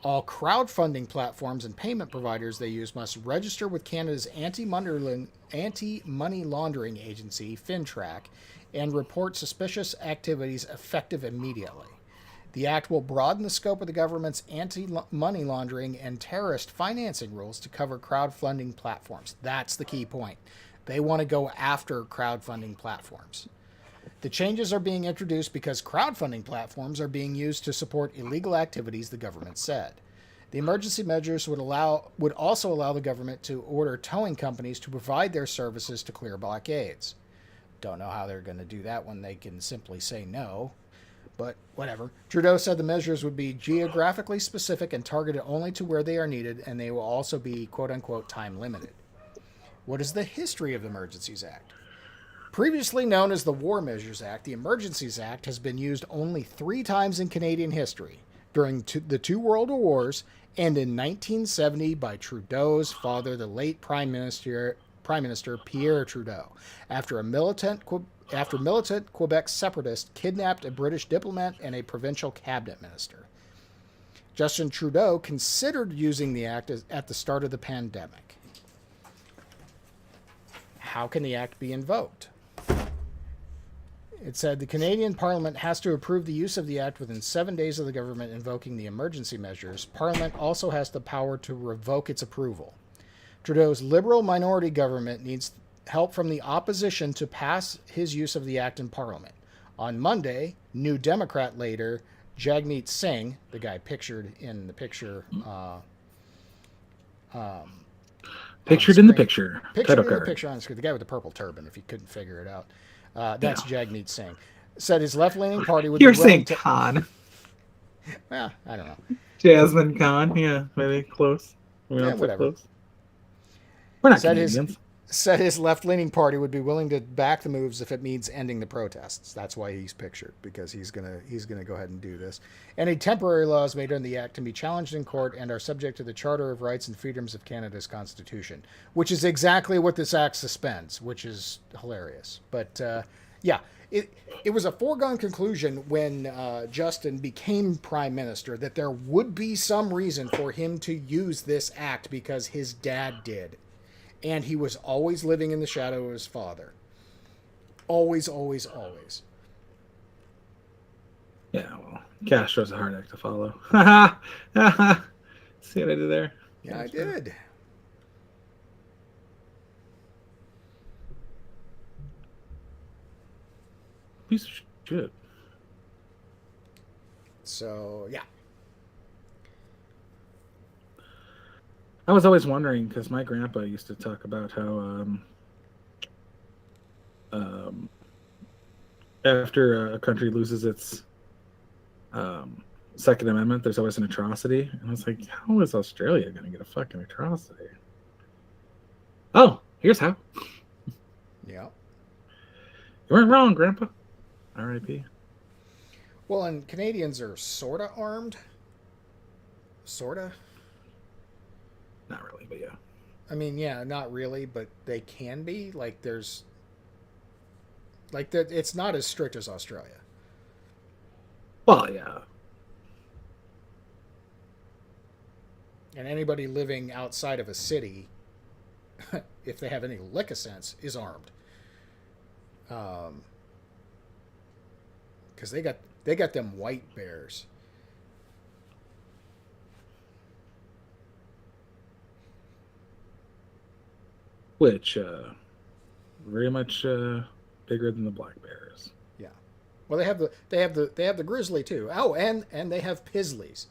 All crowdfunding platforms and payment providers they use must register with Canada's anti-money laundering agency, FinTrack, and report suspicious activities effective immediately. The act will broaden the scope of the government's anti-money laundering and terrorist financing rules to cover crowdfunding platforms. That's the key point. They want to go after crowdfunding platforms. The changes are being introduced because crowdfunding platforms are being used to support illegal activities, the government said. The emergency measures would also allow the government to order towing companies to provide their services to clear blockades. Don't know how they're going to do that when they can simply say no. But whatever. Trudeau said the measures would be geographically specific and targeted only to where they are needed, and they will also be, quote-unquote, time-limited. What is the history of the Emergencies Act? Previously known as the War Measures Act, the Emergencies Act has been used only 3 times in Canadian history, during the 2 World Wars and in 1970 by Trudeau's father, the late Prime Minister Pierre Trudeau, after militant Quebec separatists kidnapped a British diplomat and a provincial cabinet minister. Justin Trudeau considered using the act at the start of the pandemic. How can the act be invoked? It said the Canadian Parliament has to approve the use of the act within 7 days of the government invoking the emergency measures. Parliament also has the power to revoke its approval. Trudeau's Liberal minority government needs help from the opposition to pass his use of the act in Parliament. On Monday, New Democrat leader Jagmeet Singh, the guy pictured in the picture, pictured in the picture on the screen, the guy with the purple turban, if you couldn't figure it out, that's Jagmeet Singh, said his left-leaning party would You're be willing saying to... Khan. Well, I don't know. Jasmine Khan, yeah, maybe close. Whatever. Close. We're not Canadians. Said his left-leaning party would be willing to back the moves if it means ending the protests. That's why he's pictured, because he's gonna go ahead and do this. Any temporary laws made under the act can be challenged in court and are subject to the Charter of Rights and Freedoms of Canada's Constitution, which is exactly what this act suspends, which is hilarious. But it was a foregone conclusion when Justin became Prime Minister that there would be some reason for him to use this act because his dad did. And he was always living in the shadow of his father. Always, always, always. Yeah, well, Castro's a hard act to follow. See what I did there? Yeah, I did. Piece of shit. So, yeah. I was always wondering, because my grandpa used to talk about how after a country loses its Second Amendment, there's always an atrocity. And I was like, how is Australia going to get a fucking atrocity? Oh, here's how. Yeah. You weren't wrong, Grandpa. R.I.P. Well, and Canadians are sort of armed. Sort of. Not really, but yeah. I mean, yeah, not really, but they can be. Like, there's like that. It's not as strict as Australia. Well, yeah. And anybody living outside of a city, if they have any lick of sense, is armed. Because they got them white bears. Which very much bigger than the black bears. Yeah. Well, they have the grizzly too. Oh, and they have pizzlies.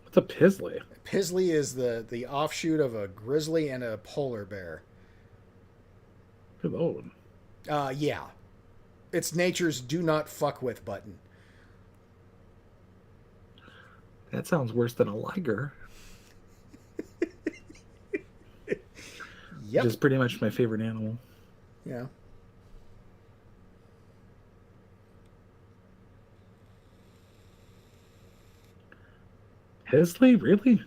What's a pizzly? Pizzly is the offshoot of a grizzly and a polar bear. Good old. Yeah. It's nature's do not fuck with button. That sounds worse than a liger. Yep. Which is pretty much my favorite animal. Yeah. Pizzly? Really?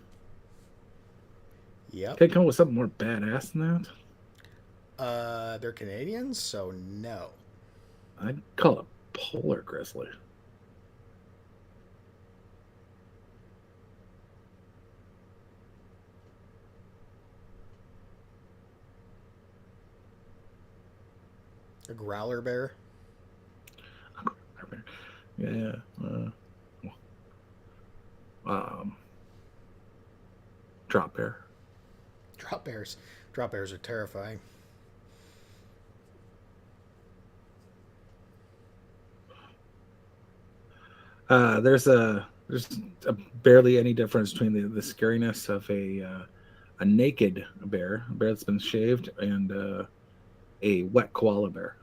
Yep. Can't come up with something more badass than that? They're Canadians, so no. I'd call it polar grizzly. A growler bear. Yeah. Drop bear. Drop bears. Drop bears are terrifying. There's barely any difference between the scariness of a naked bear, a bear that's been shaved, and a wet koala bear.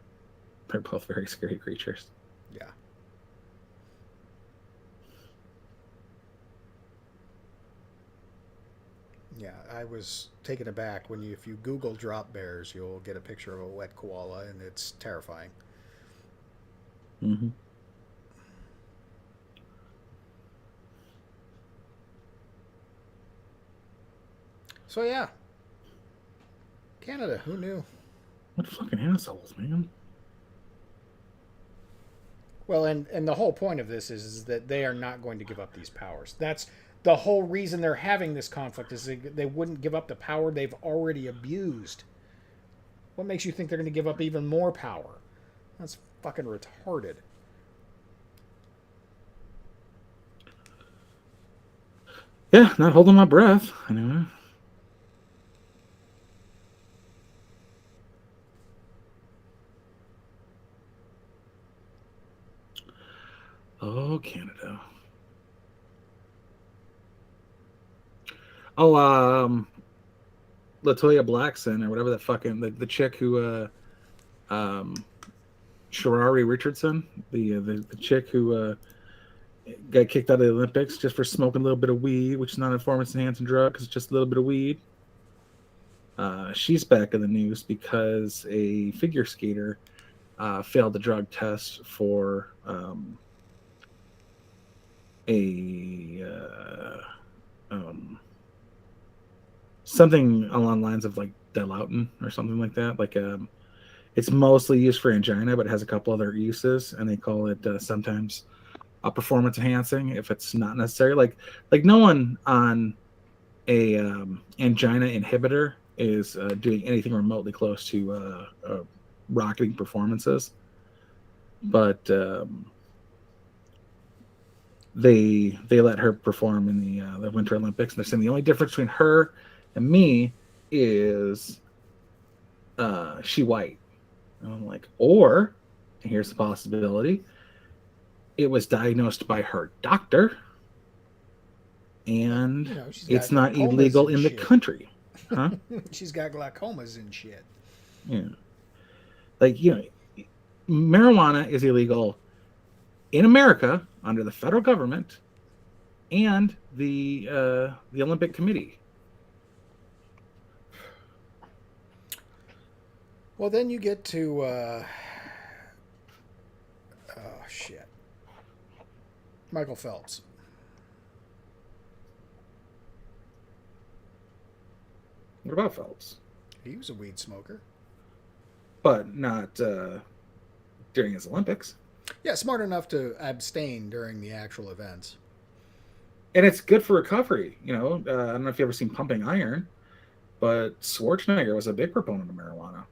They're both very scary creatures. Yeah. Yeah, I was taken aback when if you Google drop bears, you'll get a picture of a wet koala, and it's terrifying. Mm-hmm. So yeah, Canada. Who knew? What fucking assholes, man. Well, and the whole point of this is that they are not going to give up these powers. That's the whole reason they're having this conflict is they wouldn't give up the power they've already abused. What makes you think they're going to give up even more power? That's fucking retarded. Yeah, not holding my breath. Anyway. Oh, Canada. Oh, Latoya Blackson or whatever that fucking the chick who Sharari Richardson, the chick who got kicked out of the Olympics just for smoking a little bit of weed, which is not a performance enhancing drug, it's just a little bit of weed. She's back in the news because a figure skater failed the drug test for something along the lines of like Dilaudid or something like that. Like it's mostly used for angina, but it has a couple other uses, and they call it sometimes performance enhancing if it's not necessary. Like no one on a angina inhibitor is doing anything remotely close to rocketing performances, but they let her perform in the Winter Olympics, and they're saying the only difference between her and me is she white. And I'm like, or, and here's the possibility, it was diagnosed by her doctor, and it's not illegal in the country. Huh? She's got glaucomas and shit. Yeah. Like, marijuana is illegal in America under the federal government and the Olympic Committee. Well, then you get to oh shit, Michael Phelps. What about Phelps? He was a weed smoker. But not during his Olympics. Yeah, smart enough to abstain during the actual events. And it's good for recovery. I don't know if you ever seen Pumping Iron, but Schwarzenegger was a big proponent of marijuana.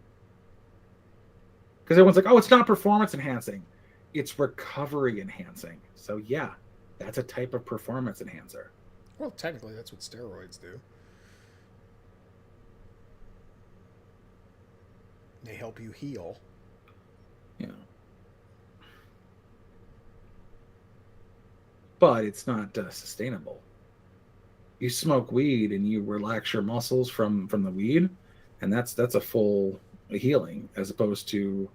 Because everyone's like, oh, it's not performance enhancing, it's recovery enhancing. So, yeah, that's a type of performance enhancer. Well, technically, that's what steroids do. They help you heal. Yeah. But it's not sustainable. You smoke weed and you relax your muscles from the weed, and that's a full healing, as opposed to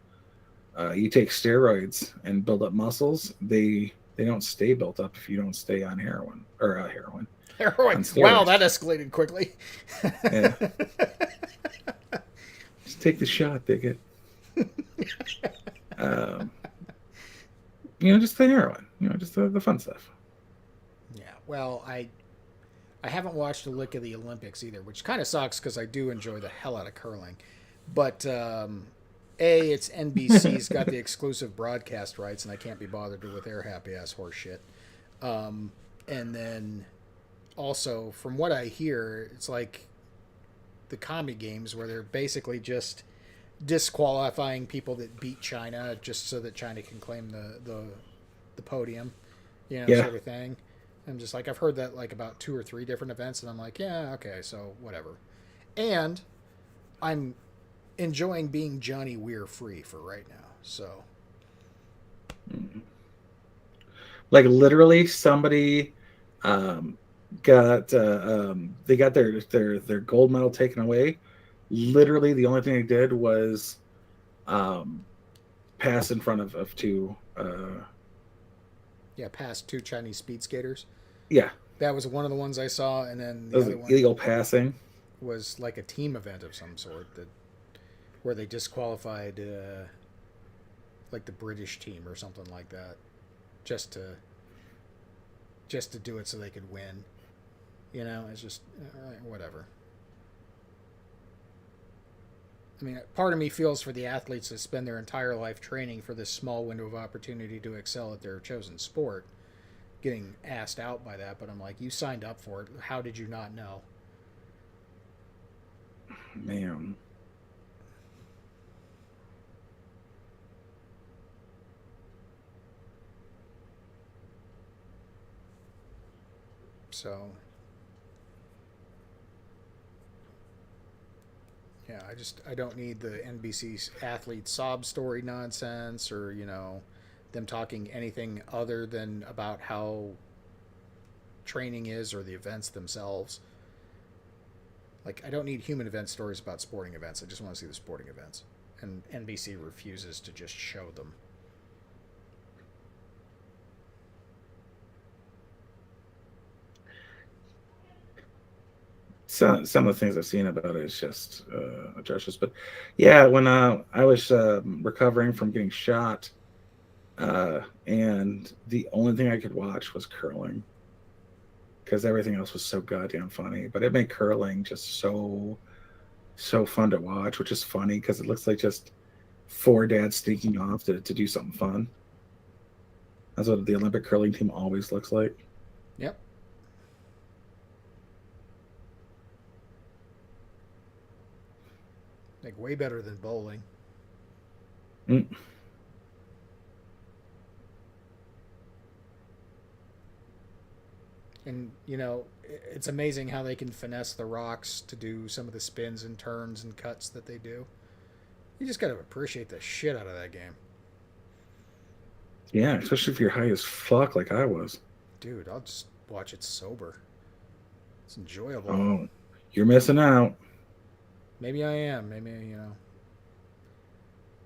you take steroids and build up muscles. They don't stay built up if you don't stay on heroin or heroin Heroin. on steroids. Wow, that escalated quickly. Yeah. Just take the shot, bigot. um, just the heroin. Just the fun stuff. Yeah. Well, I haven't watched a lick of the Olympics either, which kind of sucks because I do enjoy the hell out of curling. But it's NBC's got the exclusive broadcast rights, and I can't be bothered with their happy ass horse shit. And then also, from what I hear, it's like the commie games where they're basically just disqualifying people that beat China just so that China can claim the podium, Yeah. sort of thing. I'm just like, I've heard that like about 2 or 3 different events, and I'm like, yeah, okay, so whatever. And I'm enjoying being Johnny Weir free for right now. So, like, literally, somebody got they got their gold medal taken away. Literally, the only thing they did was pass in front of 2. yeah, past 2 Chinese speed skaters. Yeah, That was one of the ones I saw, and then the that was other one illegal passing. was like a team event of some sort where they disqualified like the British team or something like that, just to do it so they could win. It's just whatever. I mean, part of me feels for the athletes that spend their entire life training for this small window of opportunity to excel at their chosen sport, getting asked out by that. But I'm like, you signed up for it. How did you not know? Man. So, yeah, I don't need the NBC athlete sob story nonsense or, them talking anything other than about how training is or the events themselves. Like, I don't need human event stories about sporting events. I just want to see the sporting events. And NBC refuses to just show them. Some of the things I've seen about it is just atrocious. But yeah, when I was recovering from getting shot, and the only thing I could watch was curling, because everything else was so goddamn funny. But it made curling just so fun to watch, which is funny because it looks like just 4 dads sneaking off to do something fun. That's what the Olympic curling team always looks like. Yep. Like, way better than bowling. Mm. And, it's amazing how they can finesse the rocks to do some of the spins and turns and cuts that they do. You just got to appreciate the shit out of that game. Yeah, especially if you're high as fuck like I was. Dude, I'll just watch it sober. It's enjoyable. Oh, you're missing out. Maybe I am. Maybe,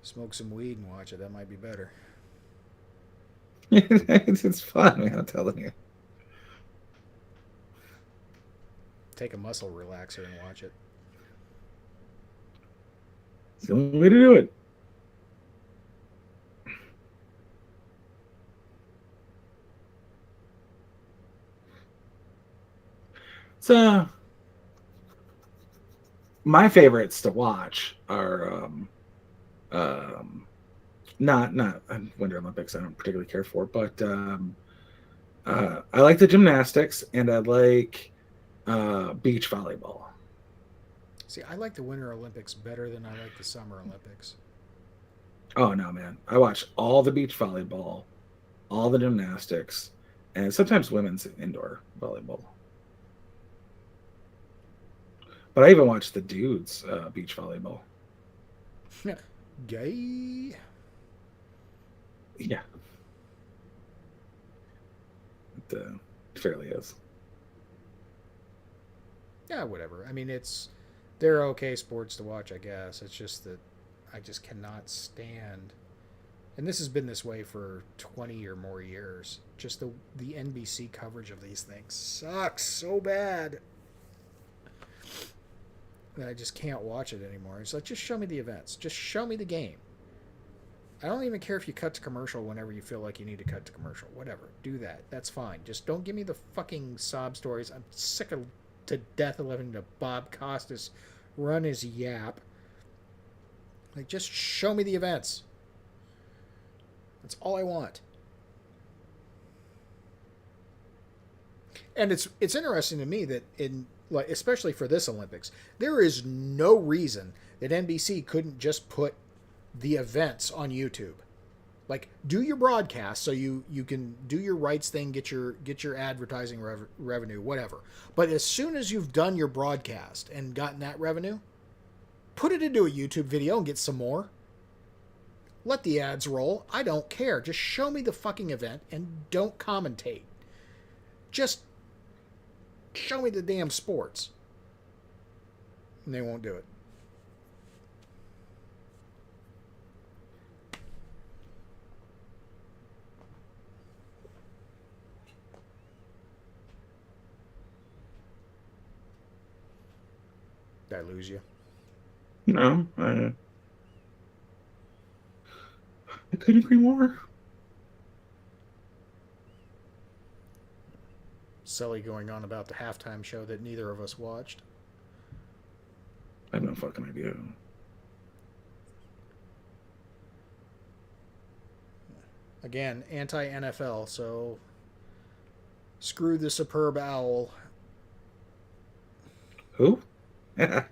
smoke some weed and watch it. That might be better. It's fun, man, I'm telling you. Take a muscle relaxer and watch it. It's the only way to do it. So, my favorites to watch are um, not Winter Olympics. I don't particularly care for, but I like the gymnastics and I like beach volleyball. See, I like the Winter Olympics better than I like the Summer Olympics. Oh no, man! I watch all the beach volleyball, all the gymnastics, and sometimes women's indoor volleyball. But I even watch the dudes beach volleyball. Gay. Yeah, it fairly is. Yeah, whatever. I mean, they're okay sports to watch, I guess. It's just that I just cannot stand, and this has been this way for 20 or more years. Just the NBC coverage of these things sucks so bad that I just can't watch it anymore. It's like, just show me the events. Just show me the game. I don't even care if you cut to commercial whenever you feel like you need to cut to commercial. Whatever. Do that. That's fine. Just don't give me the fucking sob stories. I'm sick of to death of listening to Bob Costas run his yap. Like, just show me the events. That's all I want. And it's interesting to me that in, like, especially for this Olympics, there is no reason that NBC couldn't just put the events on YouTube. Like, do your broadcast so you can do your rights thing, get your advertising revenue, whatever. But as soon as you've done your broadcast and gotten that revenue, put it into a YouTube video and get some more. Let the ads roll. I don't care. Just show me the fucking event and don't commentate. Just show me the damn sports. And they won't do it. Did I lose you? No, I couldn't agree more. Sully going on about the halftime show that neither of us watched. I have no fucking idea. Again, anti-NFL, so screw the superb owl. Who? I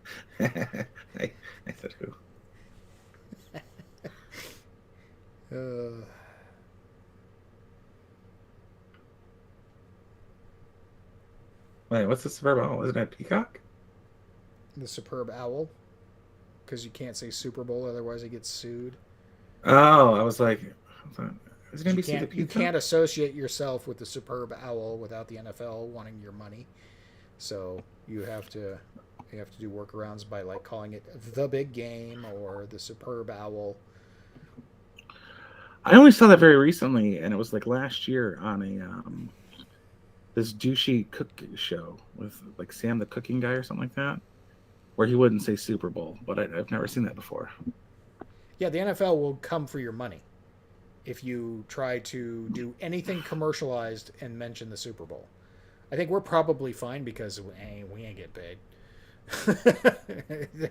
said who? Wait, what's the superb owl? Isn't it peacock? The superb owl, because you can't say Super Bowl, otherwise it gets sued. Oh, I was like, is it gonna be the You can't associate yourself with the superb owl without the NFL wanting your money. So you have to do workarounds by, like, calling it the big game or the superb owl. I only saw that very recently, and it was like last year on a this douchey cook show with like Sam the Cooking Guy or something like that, where he wouldn't say Super Bowl, but I've never seen that before. Yeah, the NFL will come for your money if you try to do anything commercialized and mention the Super Bowl. I think we're probably fine because we ain't get paid.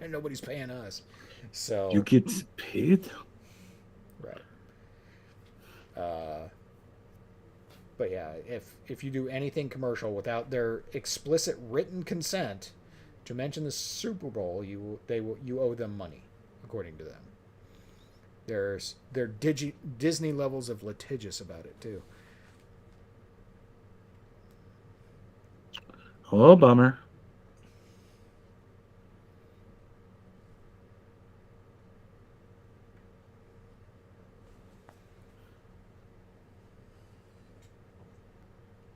Nobody's paying us. So You get paid? right. But yeah, if you do anything commercial without their explicit written consent to mention the Super Bowl, you owe them money, according to them. They're Disney levels of litigious about it too. Oh, bummer.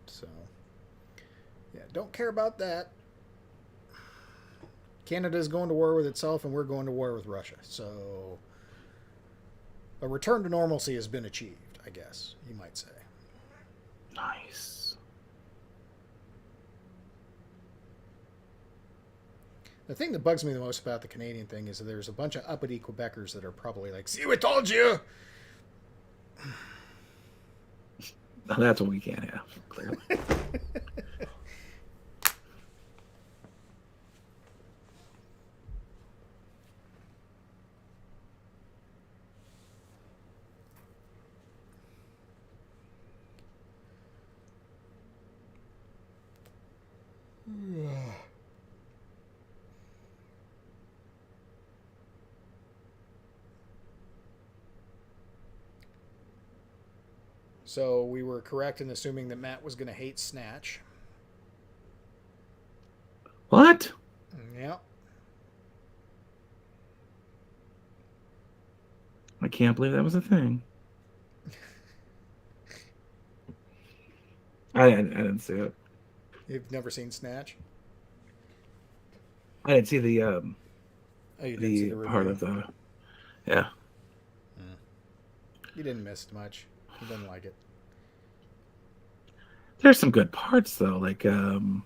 So, yeah, don't care about that. Canada's going to war with itself, and we're going to war with Russia. So, a return to normalcy has been achieved, I guess you might say. Nice. The thing that bugs me the most about the Canadian thing is that there's a bunch of uppity Quebecers that are probably like, "See, we told you." That's what we can't have, clearly. So we were correct in assuming that Matt was going to hate Snatch. What? Yeah. I can't believe that was a thing. I didn't see it. You've never seen Snatch? I didn't see the Oh, you didn't see the the part review? of the. Yeah. You didn't miss much. He didn't like it. There's some good parts though, like anything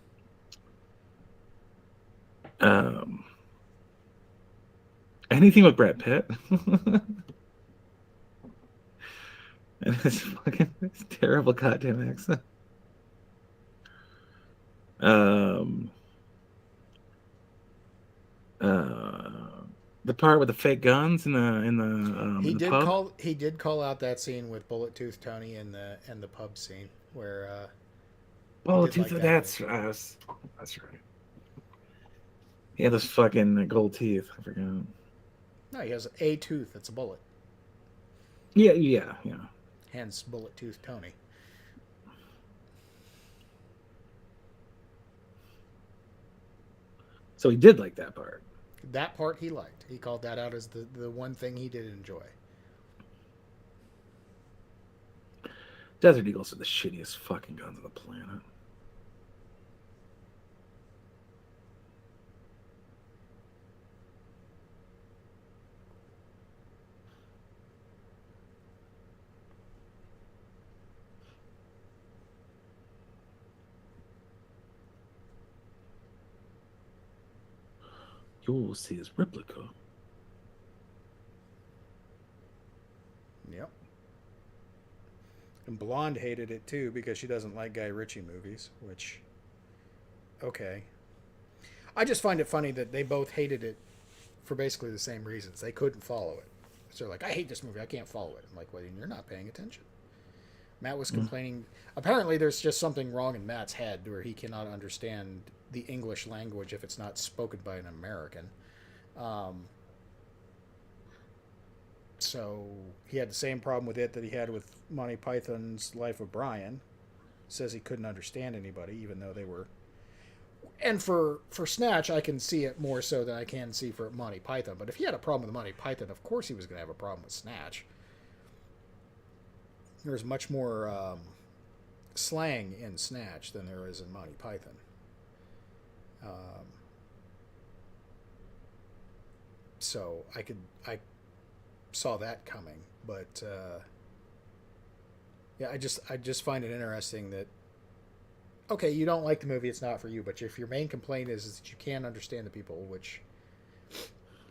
with Brad Pitt. And his fucking terrible goddamn accent. Um the part with the fake guns in the pub. He did call out that scene with Bullet Tooth Tony and the pub scene where he Oh, did like that that's bit. that's right. He had those fucking gold teeth. I forgot. No, he has a tooth that's a bullet. Yeah. Hence Bullet Tooth Tony. So he did like that part. That part he liked. He called that out as the one thing he did enjoy. Desert Eagles are the shittiest fucking guns on the planet. You'll see his replica. Yep. And Blonde hated it too because she doesn't like Guy Ritchie movies, which, okay. I just find it funny that they both hated it for basically the same reasons. They couldn't follow it. So they're like, I hate this movie. I can't follow it. I'm like, well, you're not paying attention. Matt was complaining. Apparently, there's just something wrong in Matt's head where he cannot understand the English language if it's not spoken by an American. So he had the same problem with it that he had with Monty Python's Life of Brian. Says he couldn't understand anybody, even though they were. And for Snatch, I can see it more so than I can see for Monty Python. But if he had a problem with Monty Python, of course he was going to have a problem with Snatch. There's much more slang in Snatch than there is in Monty Python. So I saw that coming, but yeah, I just find it interesting that okay, you don't like the movie, it's not for you, but if your main complaint is that you can't understand the people, which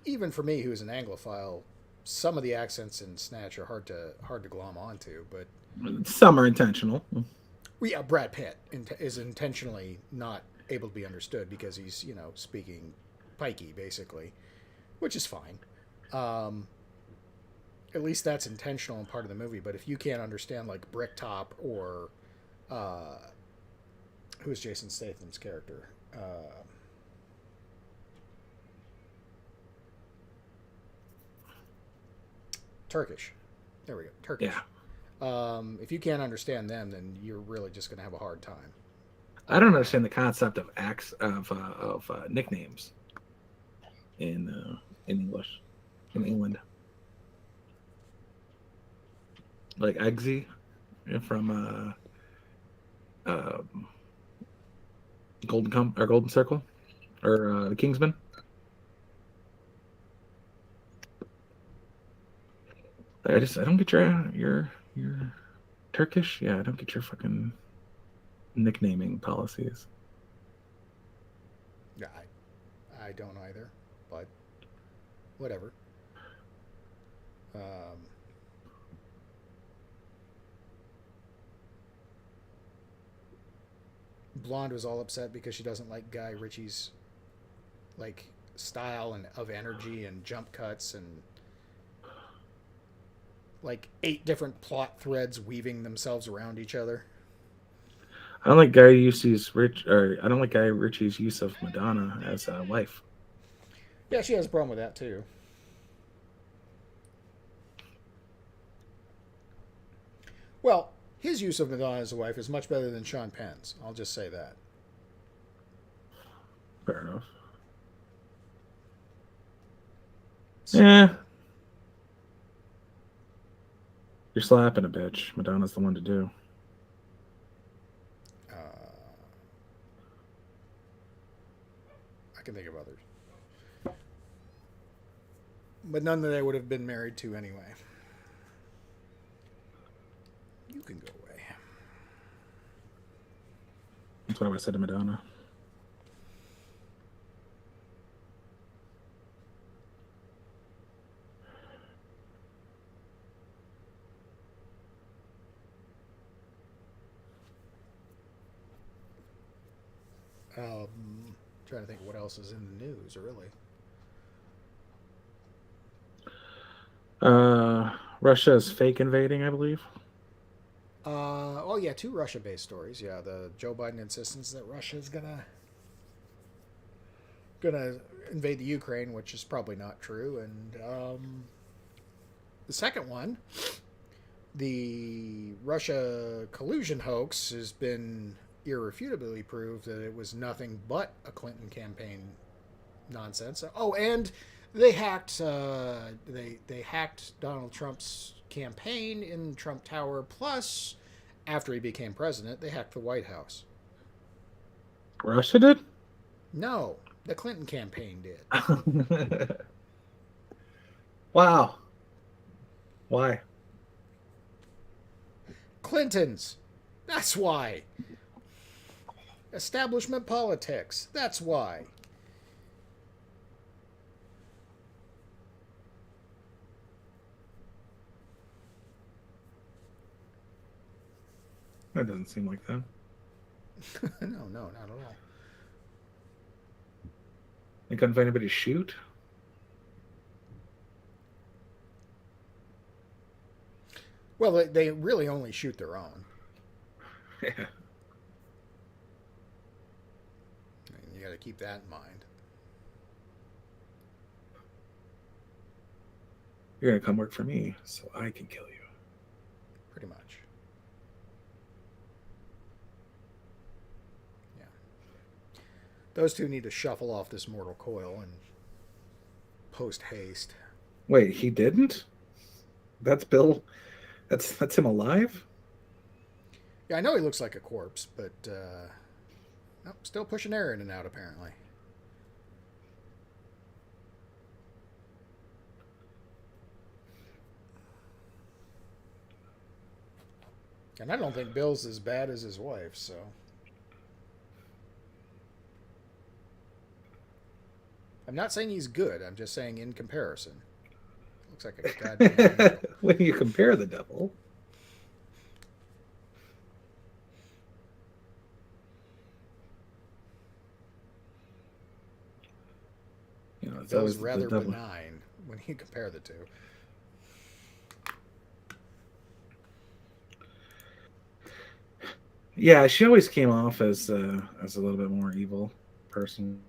even for me, who's an Anglophile, some of the accents in Snatch are hard to glom onto, but Some are intentional. yeah, Brad Pitt is intentionally not able to be understood because he's speaking pikey basically, which is fine. At least that's intentional and part of the movie. But if you can't understand like Bricktop or who is Jason Statham's character? Turkish. There we go. Turkish. Yeah. If you can't understand them, then you're really just going to have a hard time. I don't understand the concept of nicknames in English in England. Like Eggsy from Golden Circle or the Kingsman. I don't get your Turkish. Yeah, I don't get your fucking nicknaming policies. Yeah, I don't either, but whatever. Blonde was all upset because she doesn't like Guy Ritchie's like style and of energy and jump cuts and like 8 different plot threads weaving themselves around each other. I don't like Guy Ritchie's use of Madonna as a wife. Yeah, she has a problem with that too. Well, his use of Madonna as a wife is much better than Sean Penn's. I'll just say that. Fair enough. Yeah. You're slapping a bitch. Madonna's the one to do. I can think of others. But none that I would have been married to anyway. You can go away. That's what I would have said to Madonna. Trying to think what else is in the news, really. Russia is fake invading, I believe. Oh yeah, 2 Russia-based stories. Yeah, the Joe Biden insistence that Russia's gonna invade the Ukraine, which is probably not true, and the second one, the Russia collusion hoax, has been irrefutably proved that it was nothing but a Clinton campaign nonsense. Oh, and they hacked they hacked Donald Trump's campaign in Trump Tower. Plus, after he became president, they hacked the White House. Russia did? No, the Clinton campaign did. Wow. Why? Clintons. That's why. Establishment politics. That's why. That doesn't seem like that. No, not at all. They couldn't find anybody to shoot? Well, they really only shoot their own. Yeah. You got to keep that in mind. You're going to come work for me so I can kill you. Pretty much. Yeah. Those two need to shuffle off this mortal coil and post haste. Wait, he didn't? That's Bill? That's him alive? Yeah, I know he looks like a corpse, but nope, still pushing air in and out, apparently. And I don't think Bill's as bad as his wife, so. I'm not saying he's good. I'm just saying in comparison. Looks like a goddamn... When you compare the devil. You know, it's Bill's always rather the devil. benign when you compare the two. Yeah, she always came off as a little bit more evil person.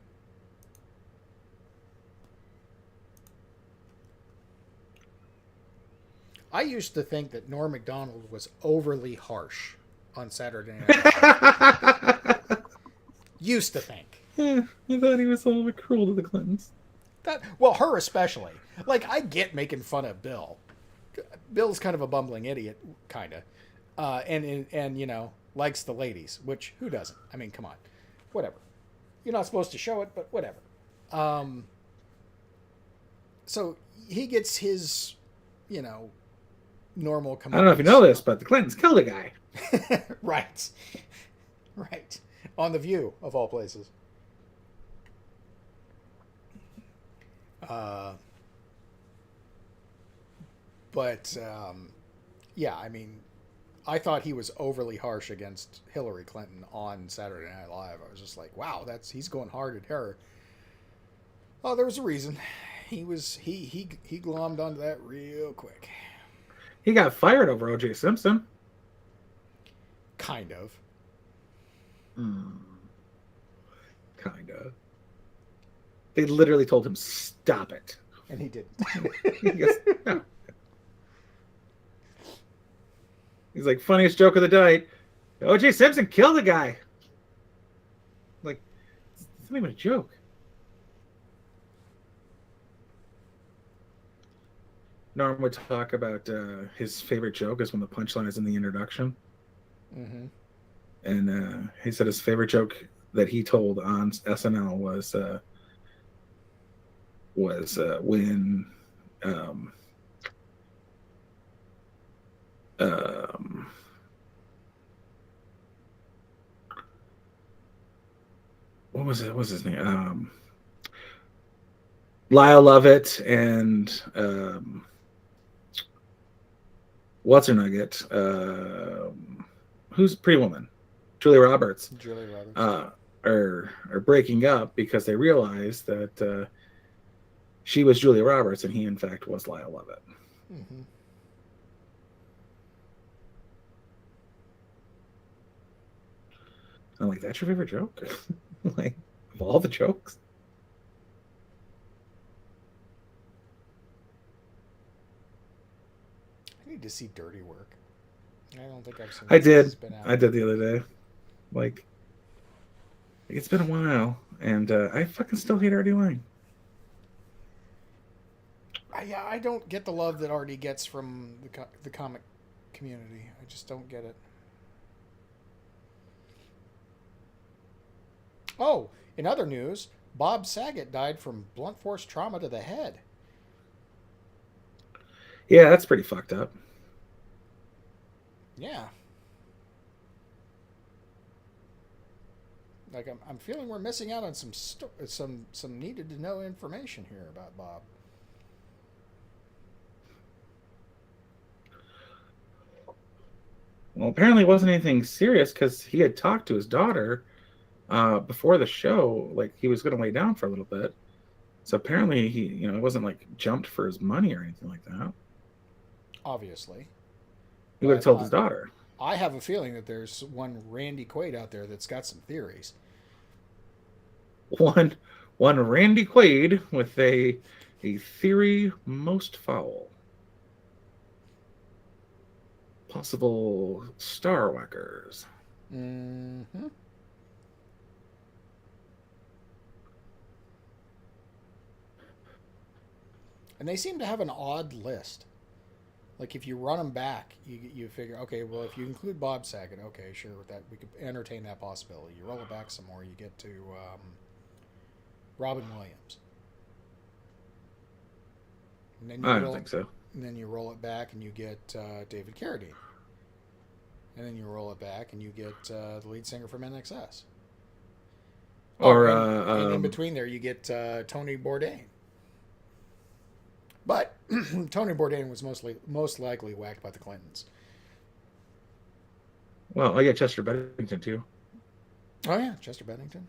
I used to think that Norm Macdonald was overly harsh on Saturday Night Live. Used to think. Yeah, I thought he was a little bit cruel to the Clintons. Well, her especially. Like, I get making fun of Bill. Bill's kind of a bumbling idiot, kind of. And you know, likes the ladies, which, who doesn't? I mean, come on. Whatever. You're not supposed to show it, but whatever. So, he gets his, you know, normal... I don't know if you know this, but the Clintons killed a guy. Right. Right. On The View, of all places. Yeah, I mean, I thought he was overly harsh against Hillary Clinton on Saturday Night Live. I was just like, wow, he's going hard at her. Oh, there was a reason. He glommed onto that real quick. He got fired over O.J. Simpson. Kind of. Kind of. They literally told him, stop it. And he didn't. He goes, no. He's like, funniest joke of the night. O.J. Simpson killed a guy. Like, it's not even a joke. Norm would talk about his favorite joke is when the punchline is in the introduction. Mm-hmm. And he said his favorite joke that he told on SNL was when what was it? What was his name? Lyle Lovett and what's her nugget? Who's Pretty Woman? Julia Roberts. Julia Roberts. Are breaking up because they realized that she was Julia Roberts and he, in fact, was Lyle Lovett. Mm-hmm. I'm like, that's your favorite joke? Like, of all the jokes? I need to see Dirty Work. I don't think I've seen. I it since did. It's been out. I did the other day. Like, it's been a while, and I fucking still hate Artie Lang. I don't get the love that Artie gets from the comic community. I just don't get it. Oh, in other news, Bob Saget died from blunt force trauma to the head. Yeah, that's pretty fucked up. Yeah. Like I'm feeling we're missing out on some needed to know information here about Bob. Well, apparently it wasn't anything serious because he had talked to his daughter before the show. Like, he was going to lay down for a little bit. So apparently he, it wasn't like jumped for his money or anything like that. Obviously. He would have told his daughter. I have a feeling that there's one Randy Quaid out there that's got some theories. One Randy Quaid with a theory most foul. Possible star whackers. Mm-hmm. And they seem to have an odd list. Like, if you run them back, you figure, okay, well, if you include Bob Saget, okay, sure, that we could entertain that possibility. You roll it back some more, you get to Robin Williams. And then I don't think so. And then you roll it back and you get David Carradine. And then you roll it back and you get the lead singer from NXS. And in between there, you get Tony Bourdain. But Tony Bourdain was most likely whacked by the Clintons. Well, I get Chester Bennington too. Oh yeah, Chester Bennington.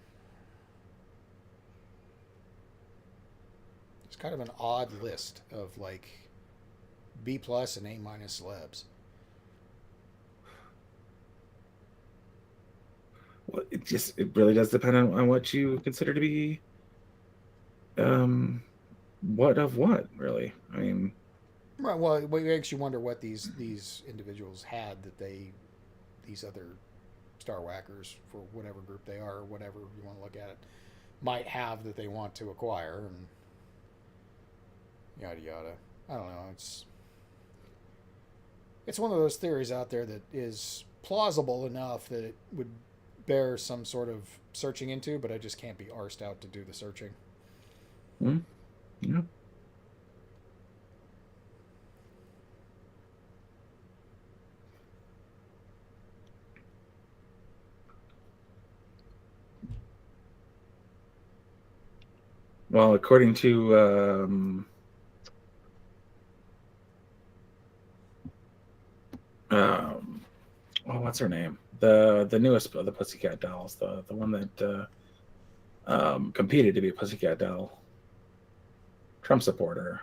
It's kind of an odd list of like B+ and A- celebs. Well, it really does depend on what you consider to be what really. I mean, right. Well, it makes you wonder what these individuals had that these other star whackers, for whatever group they are, or whatever you want to look at it, might have that they want to acquire, and yada yada. I don't know. It's one of those theories out there that is plausible enough that it would bear some sort of searching into, but I just can't be arsed out to do the searching. Yeah. Well, according to what's her name? The newest of the Pussycat Dolls, the one that competed to be a Pussycat Doll. Trump supporter.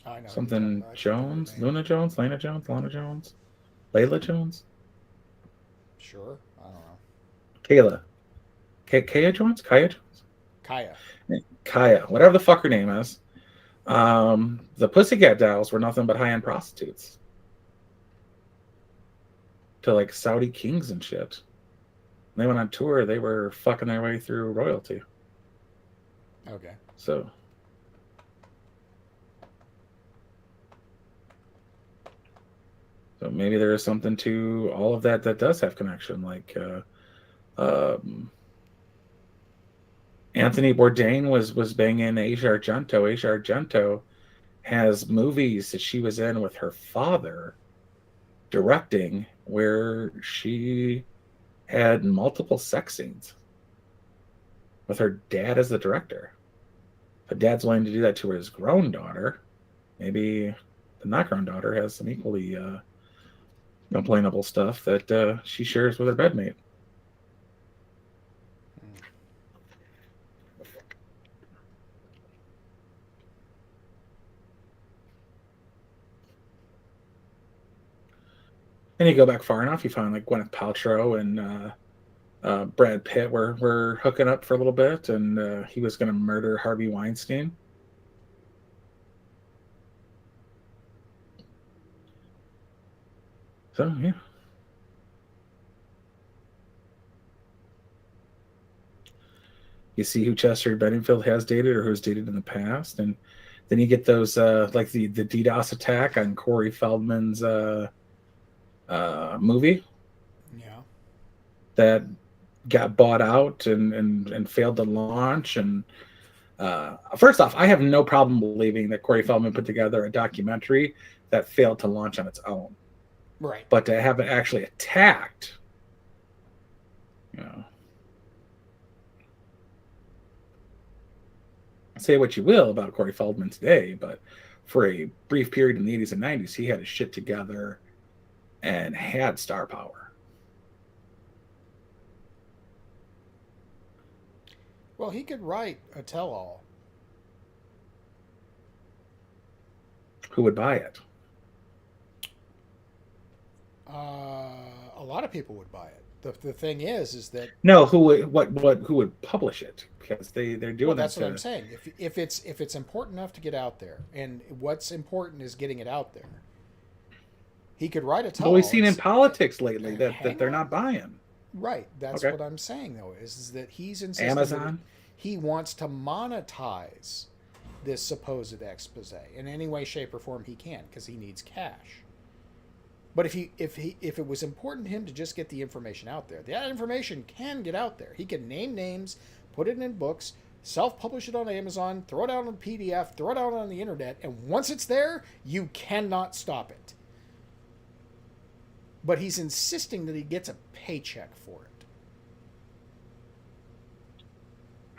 I know. Something Jones, Luna Jones, Lana Jones, Lana Jones, Layla Jones. Sure, I don't know. Kayla. Kaya Jones? Kaya Jones? Kaya, whatever the fuck her name is. The Pussycat Dolls were nothing but high-end prostitutes. to like Saudi kings and shit. When they went on tour, they were fucking their way through royalty. Okay. So maybe there is something to all of that that does have connection. Like Anthony Bourdain was banging Asia Argento. Asia Argento has movies that she was in with her father directing where she had multiple sex scenes with her dad as the director. But dad's willing to do that to his grown daughter. Maybe the not grown daughter has some equally complainable stuff that she shares with her bedmate. And you go back far enough, you find like Gwyneth Paltrow and Brad Pitt were hooking up for a little bit, and he was going to murder Harvey Weinstein. So, yeah. You see who Chester Benningfield has dated or who's dated in the past, and then you get those like the DDoS attack on Corey Feldman's movie. Yeah. That got bought out and failed to launch. And first off, I have no problem believing that Corey Feldman put together a documentary that failed to launch on its own. Right. But to have it actually attacked, you know, say what you will about Corey Feldman today, but for a brief period in the 80s and 90s, he had his shit together and had star power. Well, he could write a tell-all. Who would buy it? A lot of people would buy it. The thing is that no, who would publish it? Because they're doing. Well, that's what I'm saying. If it's important enough to get out there, and what's important is getting it out there. He could write a tell-all. But we've seen in politics lately that they're not buying. Right. That's okay. What I'm saying, though, is that he's insisting Amazon. He wants to monetize this supposed expose in any way, shape, or form he can, because he needs cash. But if it was important to him to just get the information out there, that information can get out there. He can name names, put it in books, self-publish it on Amazon, throw it out on PDF, throw it out on the internet, and once it's there, you cannot stop it. But he's insisting that he gets a paycheck for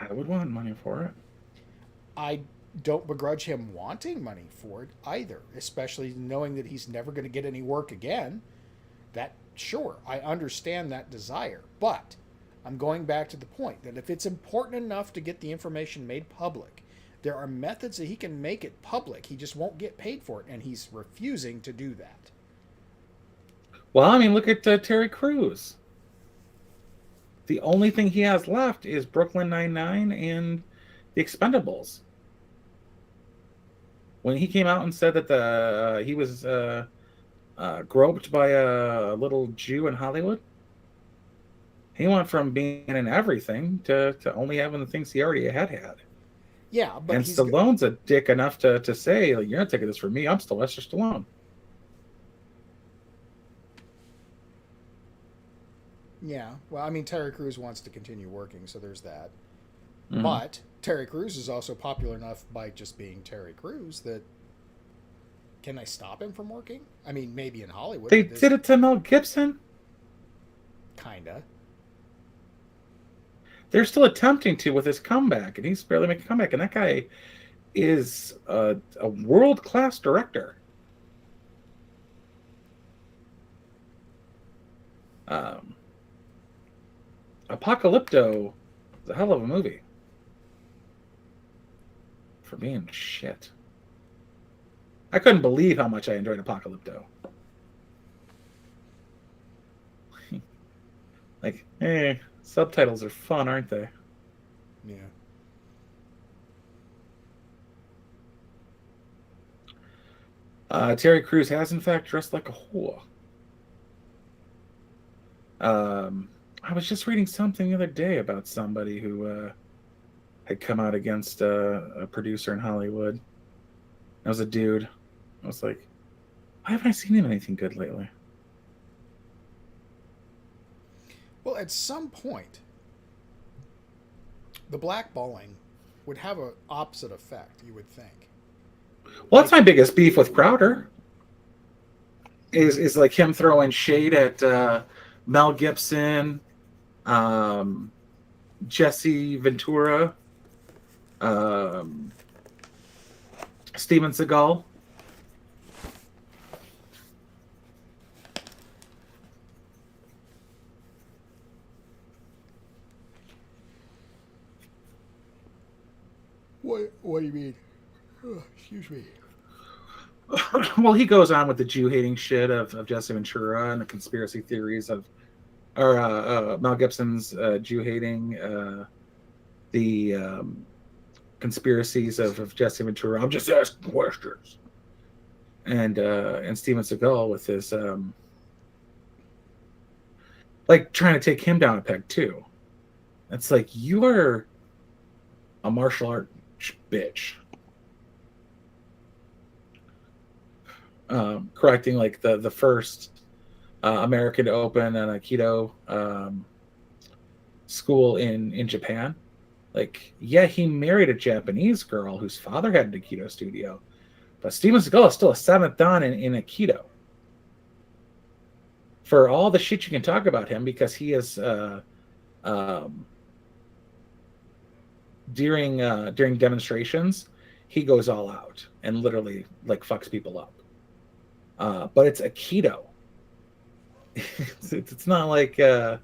it. I would want money for it. I don't begrudge him wanting money for it either, especially knowing that he's never going to get any work again. That, sure, I understand that desire, but I'm going back to the point that if it's important enough to get the information made public, there are methods that he can make it public. He just won't get paid for it, and he's refusing to do that. Well, I mean, look at Terry Crews. The only thing he has left is Brooklyn Nine-Nine and The Expendables. When he came out and said that he was groped by a little Jew in Hollywood, he went from being in everything to only having the things he already had. Yeah, but and Stallone's a dick enough to say, "You're not taking this from me. I'm Sylvester Stallone." Yeah, well, I mean, Terry Crews wants to continue working, so there's that. Mm-hmm. But Terry Crews is also popular enough by just being Terry Crews that can they stop him from working? I mean, maybe in Hollywood. They did it to Mel Gibson. Kinda. They're still attempting to with his comeback, and he's barely making a comeback. And that guy is a world-class director. Apocalypto is a hell of a movie. For being shit. I couldn't believe how much I enjoyed Apocalypto. Like, subtitles are fun, aren't they? Yeah. Terry Crews has, in fact, dressed like a whore. I was just reading something the other day about somebody who had come out against a producer in Hollywood. It was a dude. I was like, why haven't I seen him in anything good lately? Well, at some point, the blackballing would have an opposite effect, you would think. Well, that's my biggest beef with Crowder. Is like him throwing shade at Mel Gibson, Jesse Ventura, Steven Seagal. What do you mean? Oh, excuse me. Well, he goes on with the Jew-hating shit of Jesse Ventura and the conspiracy theories of, or Mel Gibson's Jew-hating, the conspiracies of Jesse Ventura. I'm just asking questions. And Steven Seagal with his like trying to take him down a peg too. It's like, you are a martial art bitch. Correcting like the first American to open an Aikido school in Japan. Like, yeah, he married a Japanese girl whose father had an Aikido studio, but Steven Seagal is still a 7th dan in Aikido. For all the shit you can talk about him, because he is during demonstrations, he goes all out and literally like fucks people up. But it's Aikido. It's not like this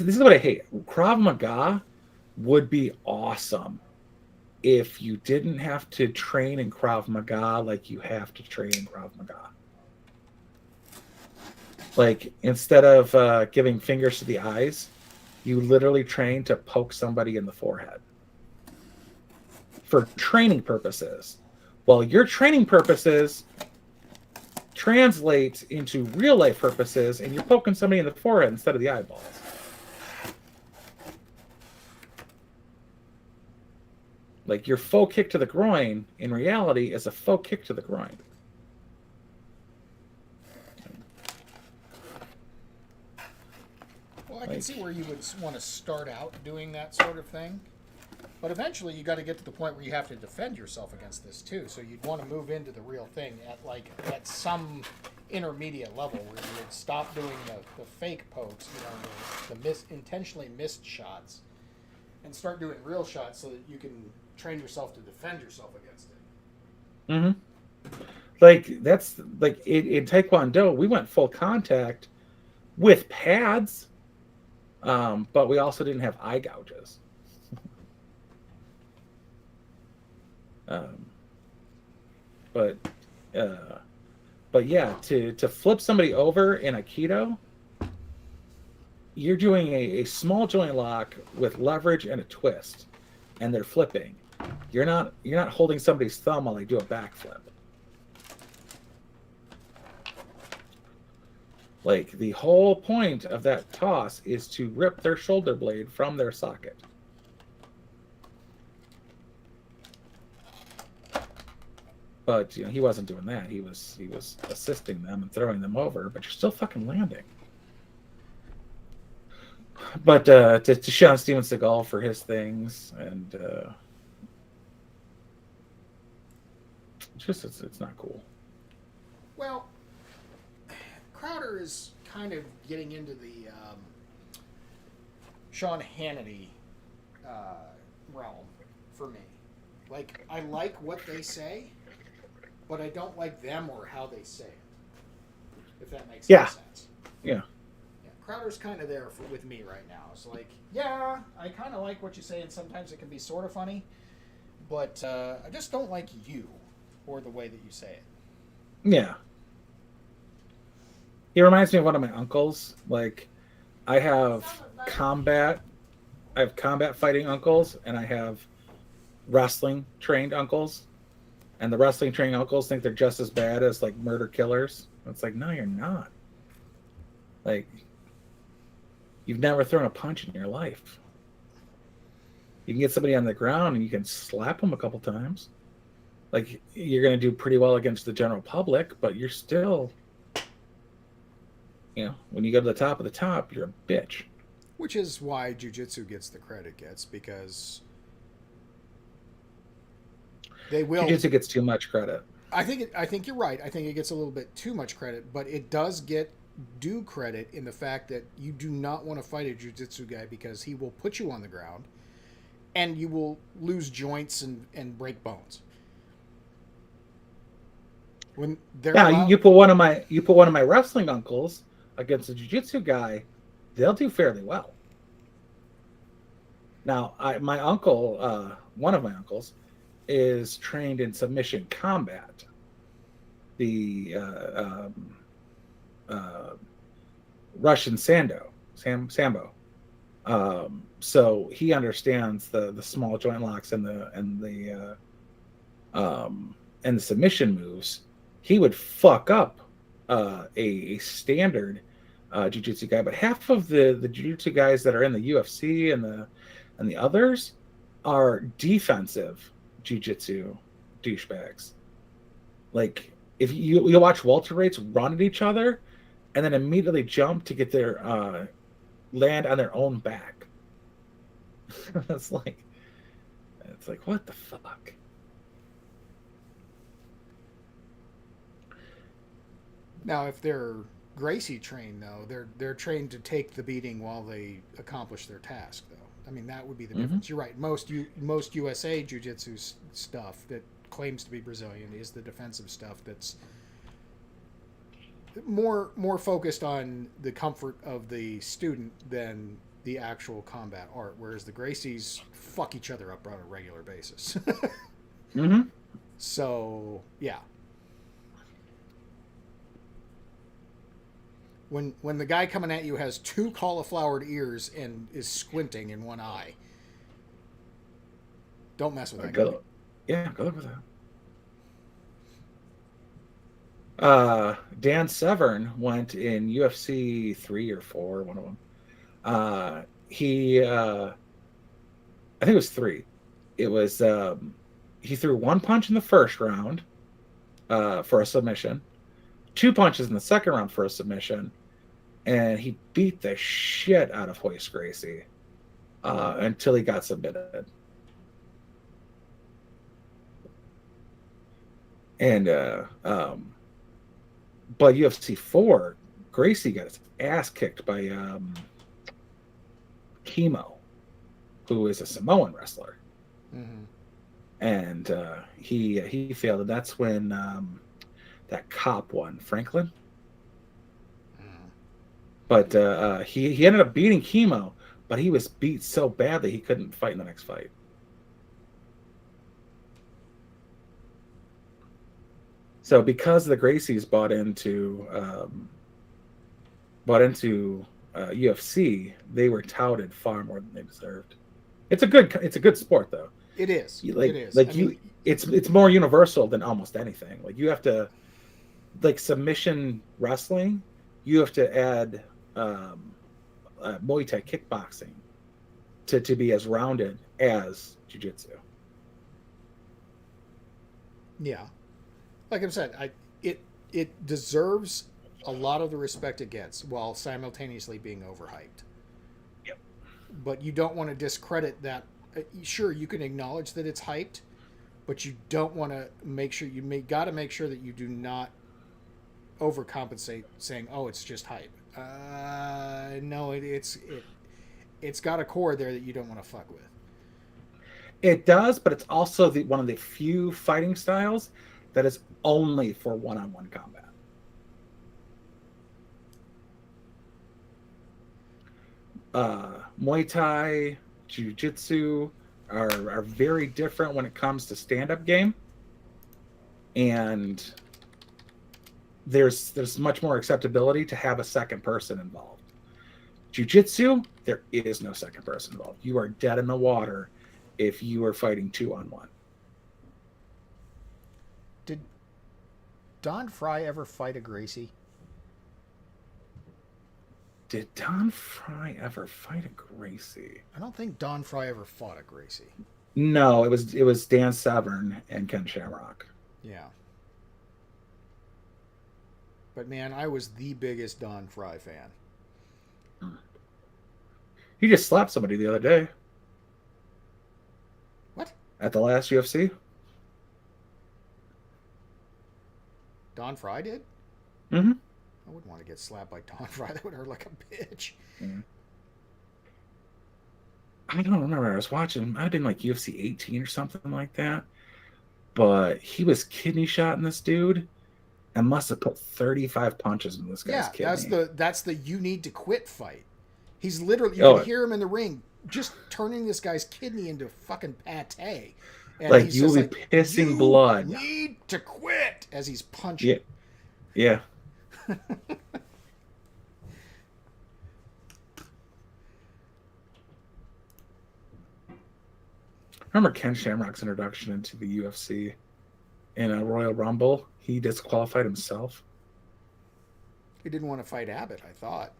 is what I hate. Krav Maga would be awesome if you didn't have to train in Krav Maga like you have to train in Krav Maga. Like, instead of giving fingers to the eyes, you literally train to poke somebody in the forehead for training purposes. Well, your training purposes translate into real life purposes, and you're poking somebody in the forehead instead of the eyeballs. Like, your faux kick to the groin, in reality, is a faux kick to the groin. Well, I can see where you would want to start out doing that sort of thing. But eventually you got to get to the point where you have to defend yourself against this too. So you'd want to move into the real thing at some intermediate level where you would stop doing the fake pokes, the intentionally missed shots, and start doing real shots so that you can train yourself to defend yourself against it. Mm-hmm. Like, that's like in Taekwondo, we went full contact with pads, but we also didn't have eye gouges. But yeah, to flip somebody over in Aikido, you're doing a small joint lock with leverage and a twist, and they're flipping. You're not holding somebody's thumb while they do a backflip. Like, the whole point of that toss is to rip their shoulder blade from their socket. But he wasn't doing that. He was assisting them and throwing them over, but you're still fucking landing. But to shit on Steven Seagal for his things, and it's not cool. Well, Crowder is kind of getting into the Sean Hannity realm for me. Like, I like what they say, but I don't like them or how they say it. If that makes any sense. Yeah. Crowder's kind of there with me right now. It's like, yeah, I kind of like what you say, and sometimes it can be sort of funny, but I just don't like you or the way that you say it. Yeah. He reminds me of one of my uncles. Like, I have combat fighting uncles, and I have wrestling trained uncles. And the wrestling trained uncles think they're just as bad as like murder killers. It's like, no, you're not. Like, you've never thrown a punch in your life. You can get somebody on the ground and you can slap them a couple times. Like, you're going to do pretty well against the general public, but you're still, when you go to the top of the top, you're a bitch. Which is why jiu-jitsu gets the credit it gets, because they will. Jiu-jitsu gets too much credit. I think you're right. I think it gets a little bit too much credit, but it does get due credit in the fact that you do not want to fight a jiu-jitsu guy because he will put you on the ground and you will lose joints and break bones. When they're you put one of my wrestling uncles against a jiu-jitsu guy, they'll do fairly well. Now, my uncle, one of my uncles, is trained in submission combat. The Russian Sambo. So he understands the small joint locks and the submission moves. He would fuck up a standard jiu-jitsu guy, but half of the jiu-jitsu guys that are in the UFC and the others are defensive jiu-jitsu douchebags. Like, if you watch welterweights run at each other and then immediately jump to get their land on their own back. it's like what the fuck? Now, if they're Gracie trained, though, they're trained to take the beating while they accomplish their task, though. I mean, that would be the difference. You're right. Most USA jiu-jitsu stuff that claims to be Brazilian is the defensive stuff that's more focused on the comfort of the student than the actual combat art, whereas the Gracies fuck each other up on a regular basis. So, yeah. When the guy coming at you has 2 cauliflowered ears and is squinting in one eye, don't mess with that guy. Go look at that. Dan Severn went in UFC 3 or 4, one of them. I think it was 3. It was he threw 1 punch in the first round for a submission, 2 punches in the second round for a submission, and he beat the shit out of Hoist Gracie until he got submitted. And but UFC 4, Gracie got his ass kicked by Chemo, who is a Samoan wrestler. And he failed. And that's when that cop won, Franklin. But he ended up beating Chemo, but he was beat so badly he couldn't fight in the next fight. So because the Gracies bought into UFC, they were touted far more than they deserved. It's a good sport, though. It is. It is. It's more universal than almost anything. Like, you have to, like, submission wrestling, you have to add Muay Thai kickboxing to be as rounded as jiu-jitsu. Yeah. Like I said, it deserves a lot of the respect it gets while simultaneously being overhyped. Yep. But you don't want to discredit that. Sure, you can acknowledge that it's hyped, but you don't want to got to make sure that you do not overcompensate saying, "Oh, it's just hype." No, it's got a core there that you don't want to fuck with. It does, but it's also one of the few fighting styles that is only for one-on-one combat. Muay Thai, Jiu-Jitsu are very different when it comes to stand-up game, and there's much more acceptability to have a second person involved. Jiu-Jitsu, there is no second person involved. You are dead in the water if you are fighting 2-on-1. Don Fry ever fight a Gracie? Did Don Fry ever fight a Gracie? I don't think Don Fry ever fought a Gracie. No, it was Dan Severn and Ken Shamrock. Yeah. But man, I was the biggest Don Fry fan. He just slapped somebody the other day. What? At the last UFC. Don Fry did? Mm-hmm. I wouldn't want to get slapped by Don Fry. That would hurt like a bitch. Mm. I don't remember. I was watching. I'd been like UFC 18 or something like that. But he was kidney shotting this dude, and must have put 35 punches in this guy's kidney. That's the you need to quit fight. He's literally, you can hear him in the ring just turning this guy's kidney into fucking pate. And like he's you'll just be like, pissing you blood. Need to quit as he's punching. Yeah. Remember Ken Shamrock's introduction into the UFC in a Royal Rumble? He disqualified himself. He didn't want to fight Abbott, I thought.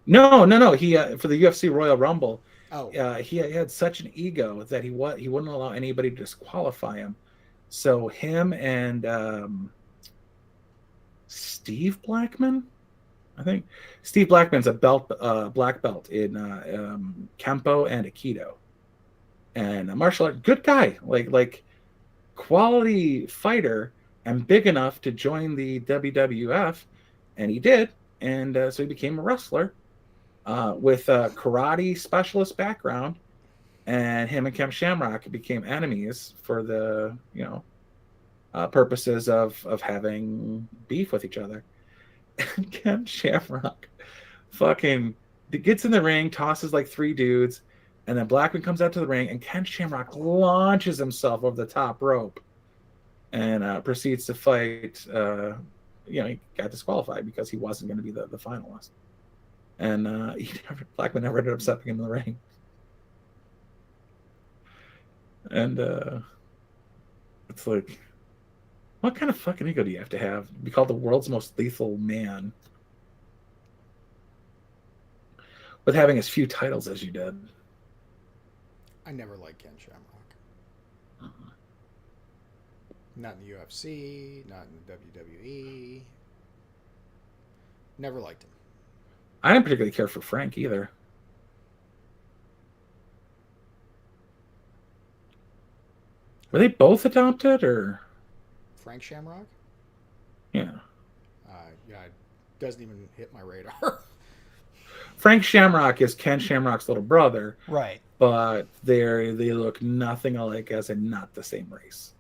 No. He for the UFC Royal Rumble. Oh. He had such an ego that he wouldn't allow anybody to disqualify him. So him and Steve Blackman, I think Steve Blackman's a black belt in Kempo and Aikido, and a martial art good guy, like quality fighter, and big enough to join the WWF, and he did, and so he became a wrestler with a karate specialist background, and him and Ken Shamrock became enemies for the purposes of having beef with each other. And Ken Shamrock fucking gets in the ring, tosses like 3 dudes, and then Blackman comes out to the ring, and Ken Shamrock launches himself over the top rope and proceeds to fight. He got disqualified because he wasn't going to be the finalist. And Blackman never ended up stepping in the ring. And it's like, what kind of fucking ego do you have to be called the world's most lethal man with having as few titles as you did? I never liked Ken Shamrock. Not in the UFC, not in the WWE. Never liked him. I didn't particularly care for Frank either. Were they both adopted, or? Frank Shamrock? Yeah. It doesn't even hit my radar. Frank Shamrock is Ken Shamrock's little brother. Right. But they look nothing alike, as in not the same race.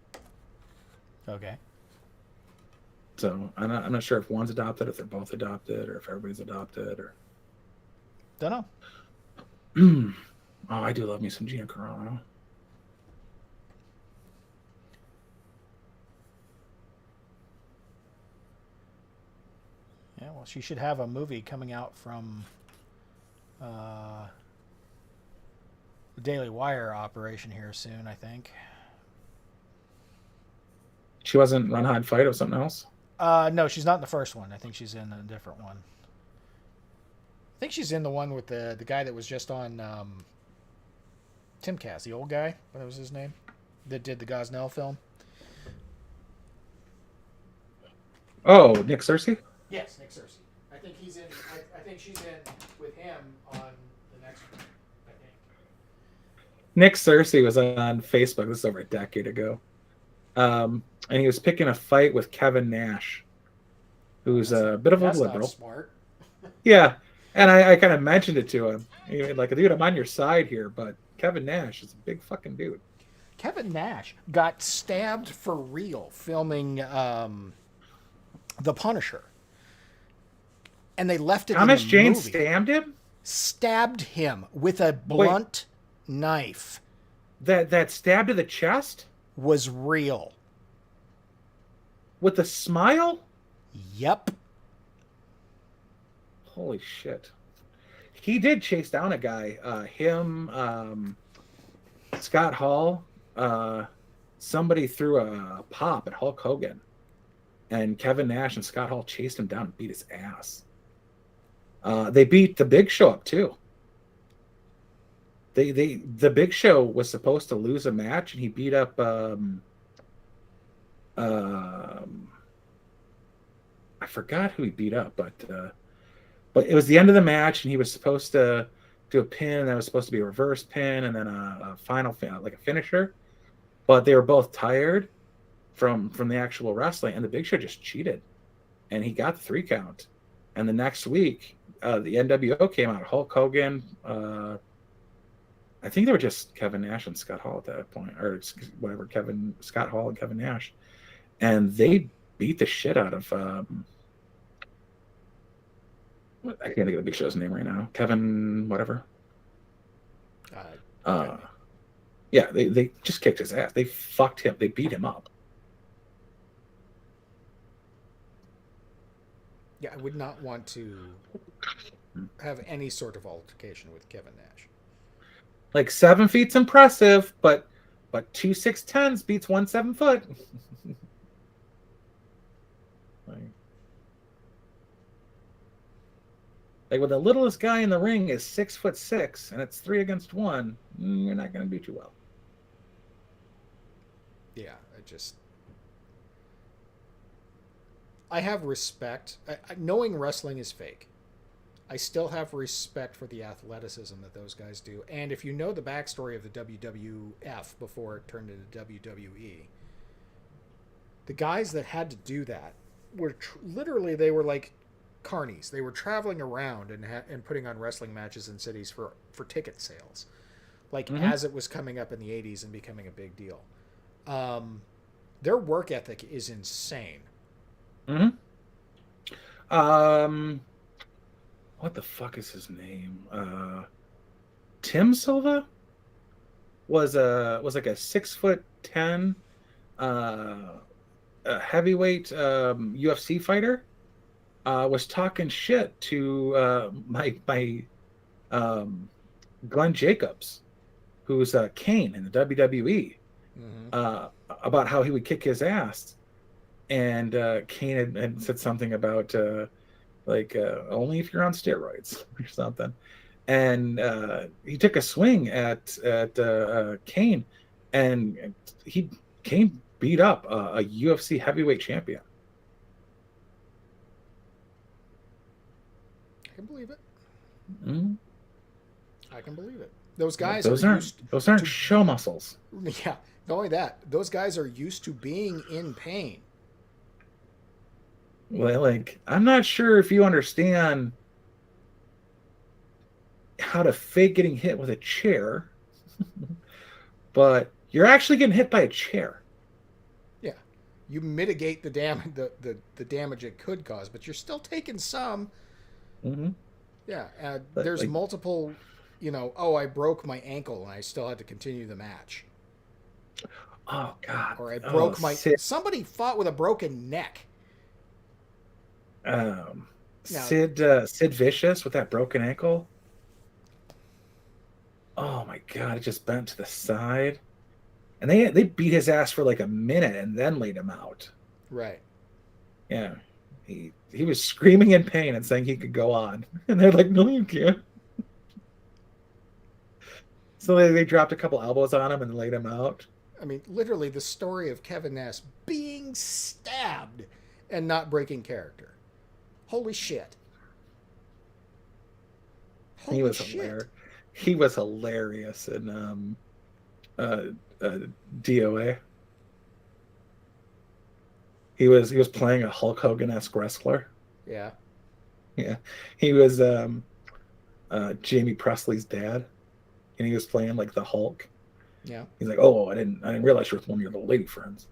Okay. So I'm not sure if one's adopted, if they're both adopted, or if everybody's adopted, or. Don't know. Oh, I do love me some Gina Carano. Yeah, well, she should have a movie coming out from the Daily Wire operation here soon, I think. She wasn't Run, Hide, Fight, or something else? No, she's not in the first one. I think she's in a different one. I think she's in the one with the guy that was just on Timcast, the old guy. What was his name? That did the Gosnell film. Oh, Nick Searcy? Yes, Nick Searcy. I think he's in. I think she's in with him on the next one. I think. Nick Searcy was on Facebook. This is over a decade ago, and he was picking a fight with Kevin Nash, who's a bit of a liberal. Not smart. Yeah, and I kind of mentioned it to him. Like, dude, I'm on your side here, but Kevin Nash is a big fucking dude. Kevin Nash got stabbed for real filming The Punisher. And they left it Thomas in the Jane movie. stabbed him with a blunt knife. That stab to the chest was real. With a smile? Yep. Holy shit. He did chase down a guy. Scott Hall. Somebody threw a pop at Hulk Hogan. and Kevin Nash and Scott Hall chased him down and beat his ass. They beat the Big Show up too. The Big Show was supposed to lose a match, and he beat up I forgot who he beat up, but it was the end of the match, and he was supposed to do a pin that was supposed to be a reverse pin, and then a final like a finisher. But they were both tired from the actual wrestling, and the Big Show just cheated, and he got the 3 count. And the next week, the NWO came out. Hulk Hogan. I think they were just Kevin Nash and Scott Hall at that point, or whatever, Scott Hall and Kevin Nash, and they beat the shit out of. I can't think of the Big Show's name right now. Kevin, whatever. Yeah, they just kicked his ass. They fucked him. They beat him up. Yeah, I would not want to have any sort of altercation with Kevin Nash. Like 7 feet's impressive, but 2 6'10s beats 1 7 foot. Like when the littlest guy in the ring is 6'6", and it's 3 against 1, you're not going to do too well. Yeah, I have respect. Knowing wrestling is fake, I still have respect for the athleticism that those guys do. And if you know the backstory of the WWF before it turned into WWE, the guys that had to do that were literally, they were like carnies. They were traveling around and putting on wrestling matches in cities for ticket sales, like as it was coming up in the 80s and becoming a big deal. Their work ethic is insane. What the fuck is his name? Tim Silva was like a 6'10", a heavyweight UFC fighter. Was talking shit to my Glenn Jacobs, who's Kane in the WWE, about how he would kick his ass, and Kane had said something about only if you're on steroids or something, and he took a swing at Kane, and Kane beat up a UFC heavyweight champion. I can believe it. Mm-hmm. I can believe it. Those guys those aren't show muscles. Yeah, not only that, those guys are used to being in pain. Well, like, I'm not sure if you understand how to fake getting hit with a chair, but you're actually getting hit by a chair. Yeah, you mitigate the damage, the damage it could cause, but you're still taking some. Mm-hmm. Yeah, there's multiple, I broke my ankle and I still had to continue the match. Oh God! Or I broke somebody fought with a broken neck. Sid Vicious with that broken ankle. Oh my God! It just bent to the side, and they beat his ass for like a minute and then laid him out. Right. Yeah. He was screaming in pain and saying he could go on. And they're like, no, you can't. So they dropped a couple elbows on him and laid him out. I mean, literally the story of Kevin Nash being stabbed and not breaking character. Holy shit. He was hilarious in DOA. He was playing a Hulk Hogan-esque wrestler. Yeah. Yeah. He was Jamie Presley's dad, and he was playing like the Hulk. Yeah. He's like, "Oh, I didn't realize you were one of your little lady friends."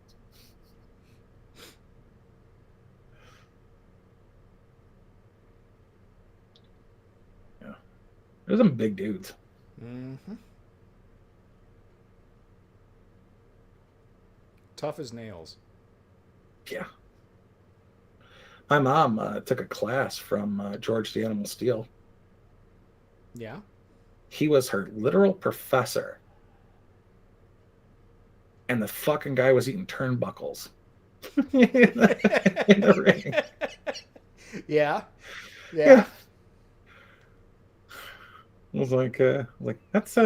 Yeah. There's some big dudes. Mm-hmm. Tough as nails. Yeah. My mom took a class from George the Animal Steel. Yeah. He was her literal professor. And the fucking guy was eating turnbuckles in the ring. Yeah. Yeah. I was like that's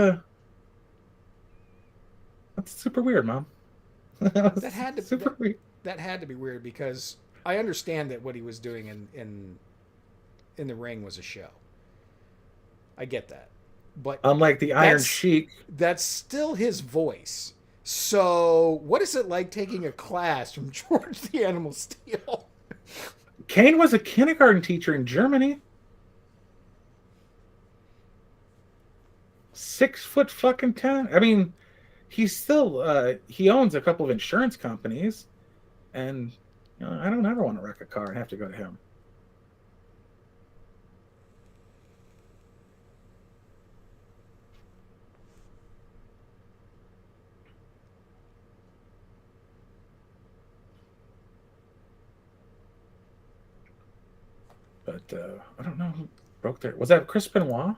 super weird, Mom. That had to super weird. that had to be weird because I understand that what he was doing in the ring was a show. I get that. But Unlike the Iron Sheik, that's still his voice. So, what is it like taking a class from George the Animal Steel? Kane was a kindergarten teacher in Germany. 6 foot fucking 10. I mean, he's still he owns a couple of insurance companies, and I don't ever want to wreck a car and have to go to him. But I don't know who broke there. Was that Chris Benoit?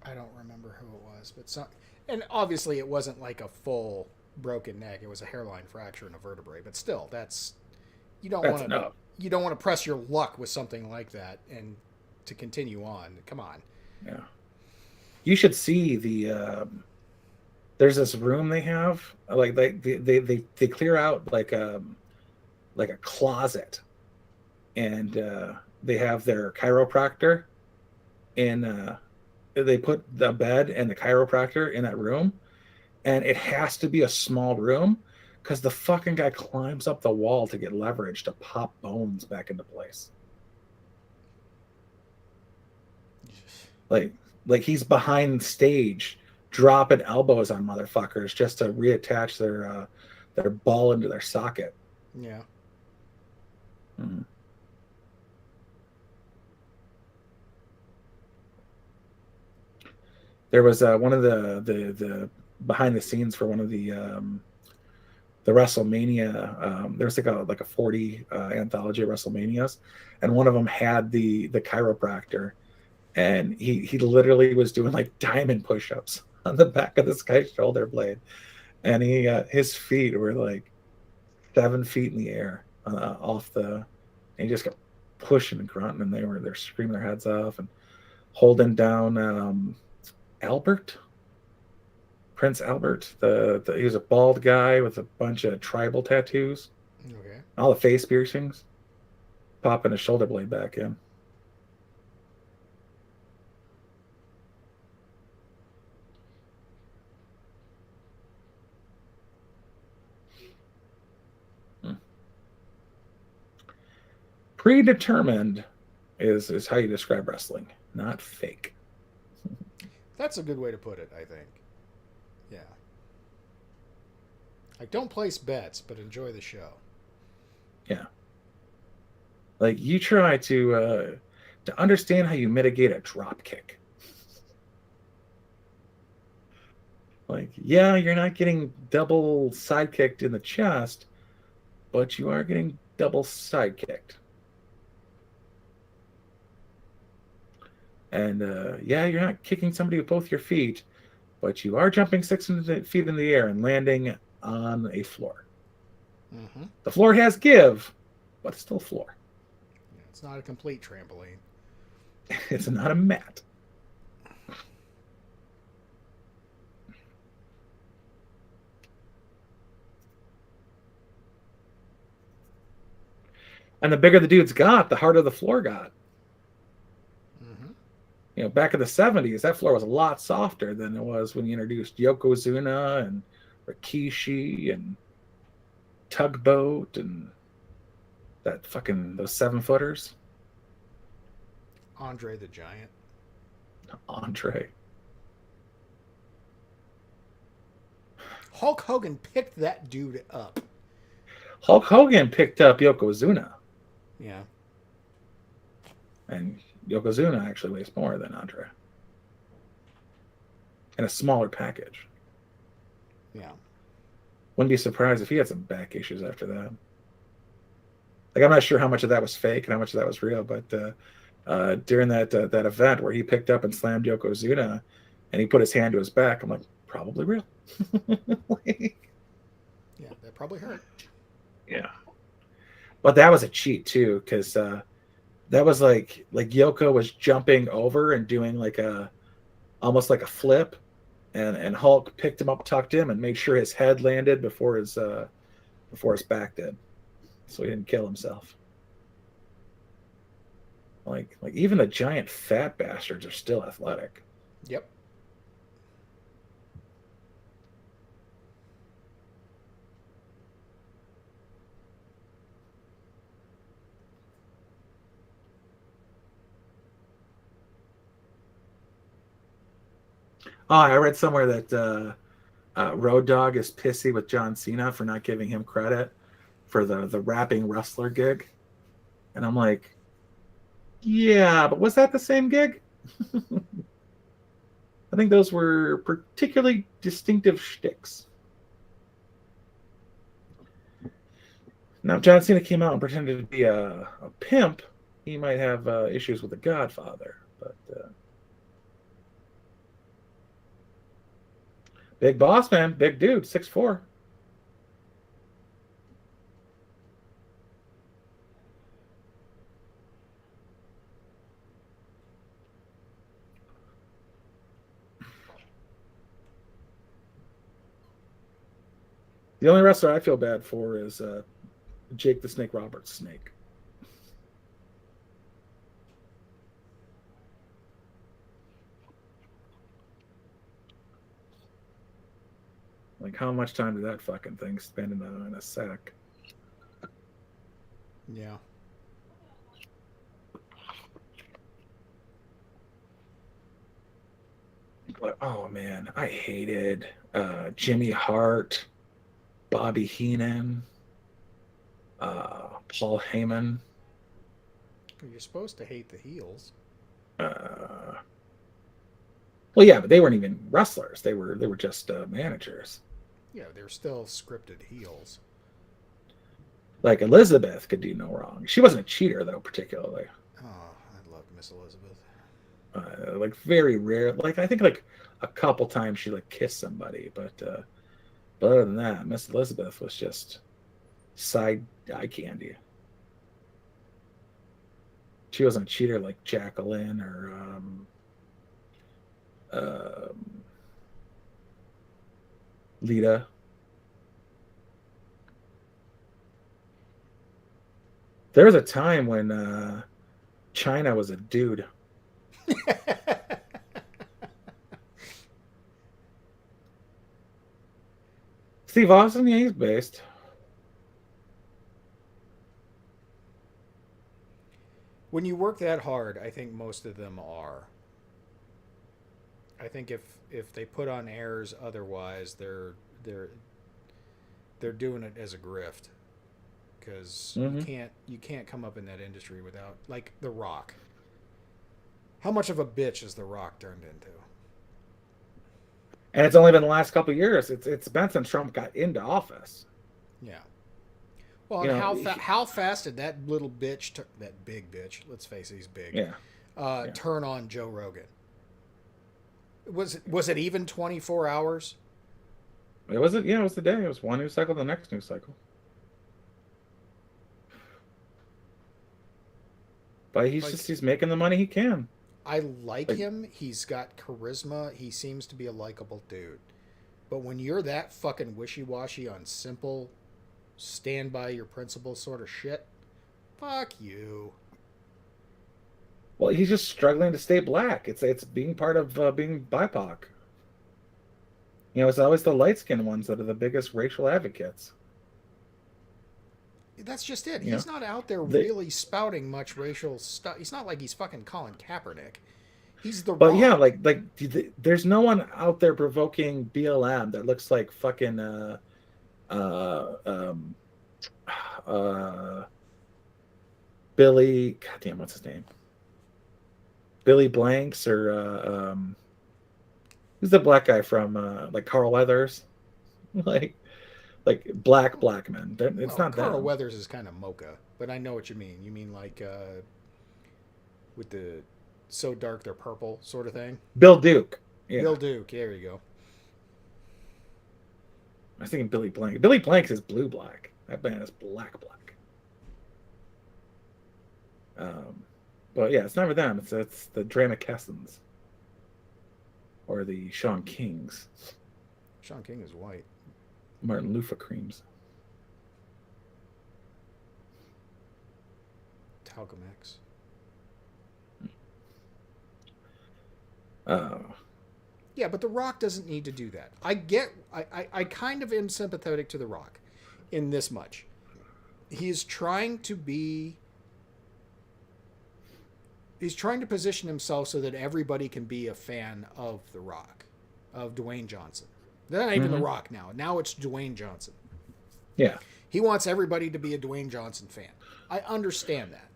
I don't remember who it was, but and obviously it wasn't like a full broken neck. It was a hairline fracture and a vertebrae. But still, you don't want to press your luck with something like that and to continue on. Come on. Yeah. You should see there's this room they have, like they clear out like a closet, and they have their chiropractor in they put the bed and the chiropractor in that room, and it has to be a small room because the fucking guy climbs up the wall to get leverage to pop bones back into place. Like he's behind stage dropping elbows on motherfuckers just to reattach their ball into their socket. Yeah. Mm-hmm. There was one of the behind the scenes for one of the WrestleMania. There's like a 40 anthology of WrestleManias, and one of them had the chiropractor, and he literally was doing like diamond push-ups on the back of this guy's shoulder blade, and his feet were like 7 feet in the air off and he just kept pushing and grunting, and they're screaming their heads off and holding down Prince Albert. He was a bald guy with a bunch of tribal tattoos. Okay. All the face piercings, popping his shoulder blade back in. Predetermined is how you describe wrestling, not fake. That's a good way to put it, I think. Yeah. Like, don't place bets, but enjoy the show. Yeah. Like, you try to understand how you mitigate a drop kick. Like, yeah, you're not getting double side kicked in the chest, but you are getting double side kicked. And yeah, you're not kicking somebody with both your feet, but you are jumping 6 feet in the air and landing on a floor. Mm-hmm. The floor has give, but it's still floor. Yeah, it's not a complete trampoline. It's not a mat. And the bigger the dudes got, the harder the floor got. Back in the 70s, that floor was a lot softer than it was when you introduced Yokozuna and Rikishi and Tugboat and those 7-footers. Andre the Giant. Andre. Hulk Hogan picked that dude up. Hulk Hogan picked up Yokozuna. Yeah. And Yokozuna actually weighs more than Andre. In a smaller package. Yeah. Wouldn't be surprised if he had some back issues after that. Like, I'm not sure how much of that was fake and how much of that was real, but during that event where he picked up and slammed Yokozuna and he put his hand to his back, I'm like, probably real. Yeah, that probably hurt. Yeah. But that was a cheat too, because that was like Yoko was jumping over and doing like a almost like a flip, and Hulk picked him up, tucked him, and made sure his head landed before his back did, so he didn't kill himself. Like even the giant fat bastards are still athletic. Yep. Oh, I read somewhere that Road Dogg is pissy with John Cena for not giving him credit for the rapping wrestler gig, and I'm like, yeah, but was that the same gig? I think those were particularly distinctive shticks. Now, if John Cena came out and pretended to be a pimp, he might have issues with the Godfather, but big boss, man, big dude, 6'4". The only wrestler I feel bad for is Jake the Snake Roberts Snake. Like, how much time did that fucking thing spend in a sack? Yeah. But, oh man, I hated Jimmy Hart, Bobby Heenan, Paul Heyman. You're supposed to hate the heels. Well, yeah, but they weren't even wrestlers. They were just managers. Yeah, they're still scripted heels. Like Elizabeth could do no wrong. She wasn't a cheater though, particularly. Oh, I love Miss Elizabeth. Like very rare. Like I think like a couple times she like kissed somebody, but other than that, Miss Elizabeth was just side eye candy. She wasn't a cheater like Jacqueline or Lita. There was a time when China was a dude. Steve Austin, yeah, he's based. When you work that hard, I think most of them are. I think if they put on airs otherwise, they're doing it as a grift, because you can't come up in that industry without, like, The Rock. How much of a bitch has The Rock turned into? And it's only been the last couple of years. It's been since Trump got into office. Yeah. Well, You and know, how fast did that little bitch, that big bitch, let's face it, he's big, Yeah. turn on Joe Rogan? Was it even 24 hours? It was yeah, it was the day. It was one news cycle, the next news cycle. But he's making the money he can. I like him. He's got charisma. He seems to be a likable dude. But when you're that fucking wishy-washy on simple, stand by your principles sort of shit, fuck you. Well, he's just struggling to stay black. It's being part of being BIPOC. You know, it's always the light-skinned ones that are the biggest racial advocates. That's just it. You He's know, not out there really spouting much racial stuff. He's not like he's fucking Colin Kaepernick. He's the But Rock. yeah, like there's no one out there provoking BLM that looks like fucking Billy. Goddamn, what's his name? Billy Blanks or who's the black guy from like Carl Weathers? like black men. It's not Carl them. Weathers is kind of mocha, but I know what you mean. You mean like with the so dark they're purple sort of thing? Bill Duke. Yeah. Bill Duke. There you go. I was thinking Billy Blanks. Billy Blanks is blue black. That man is black. But yeah, it's never them. It's the Dramacessens or the Sean Kings, Sean King is white. Martin Luther Creams. Talcum X. Uh, Yeah, but The Rock doesn't need to do that. I kind of am sympathetic to The Rock in this much. He's trying to position himself so that everybody can be a fan of The Rock, of Dwayne Johnson. They're not even The Rock now. Now it's Dwayne Johnson. yeah. He wants everybody to be a Dwayne Johnson fan. I understand that.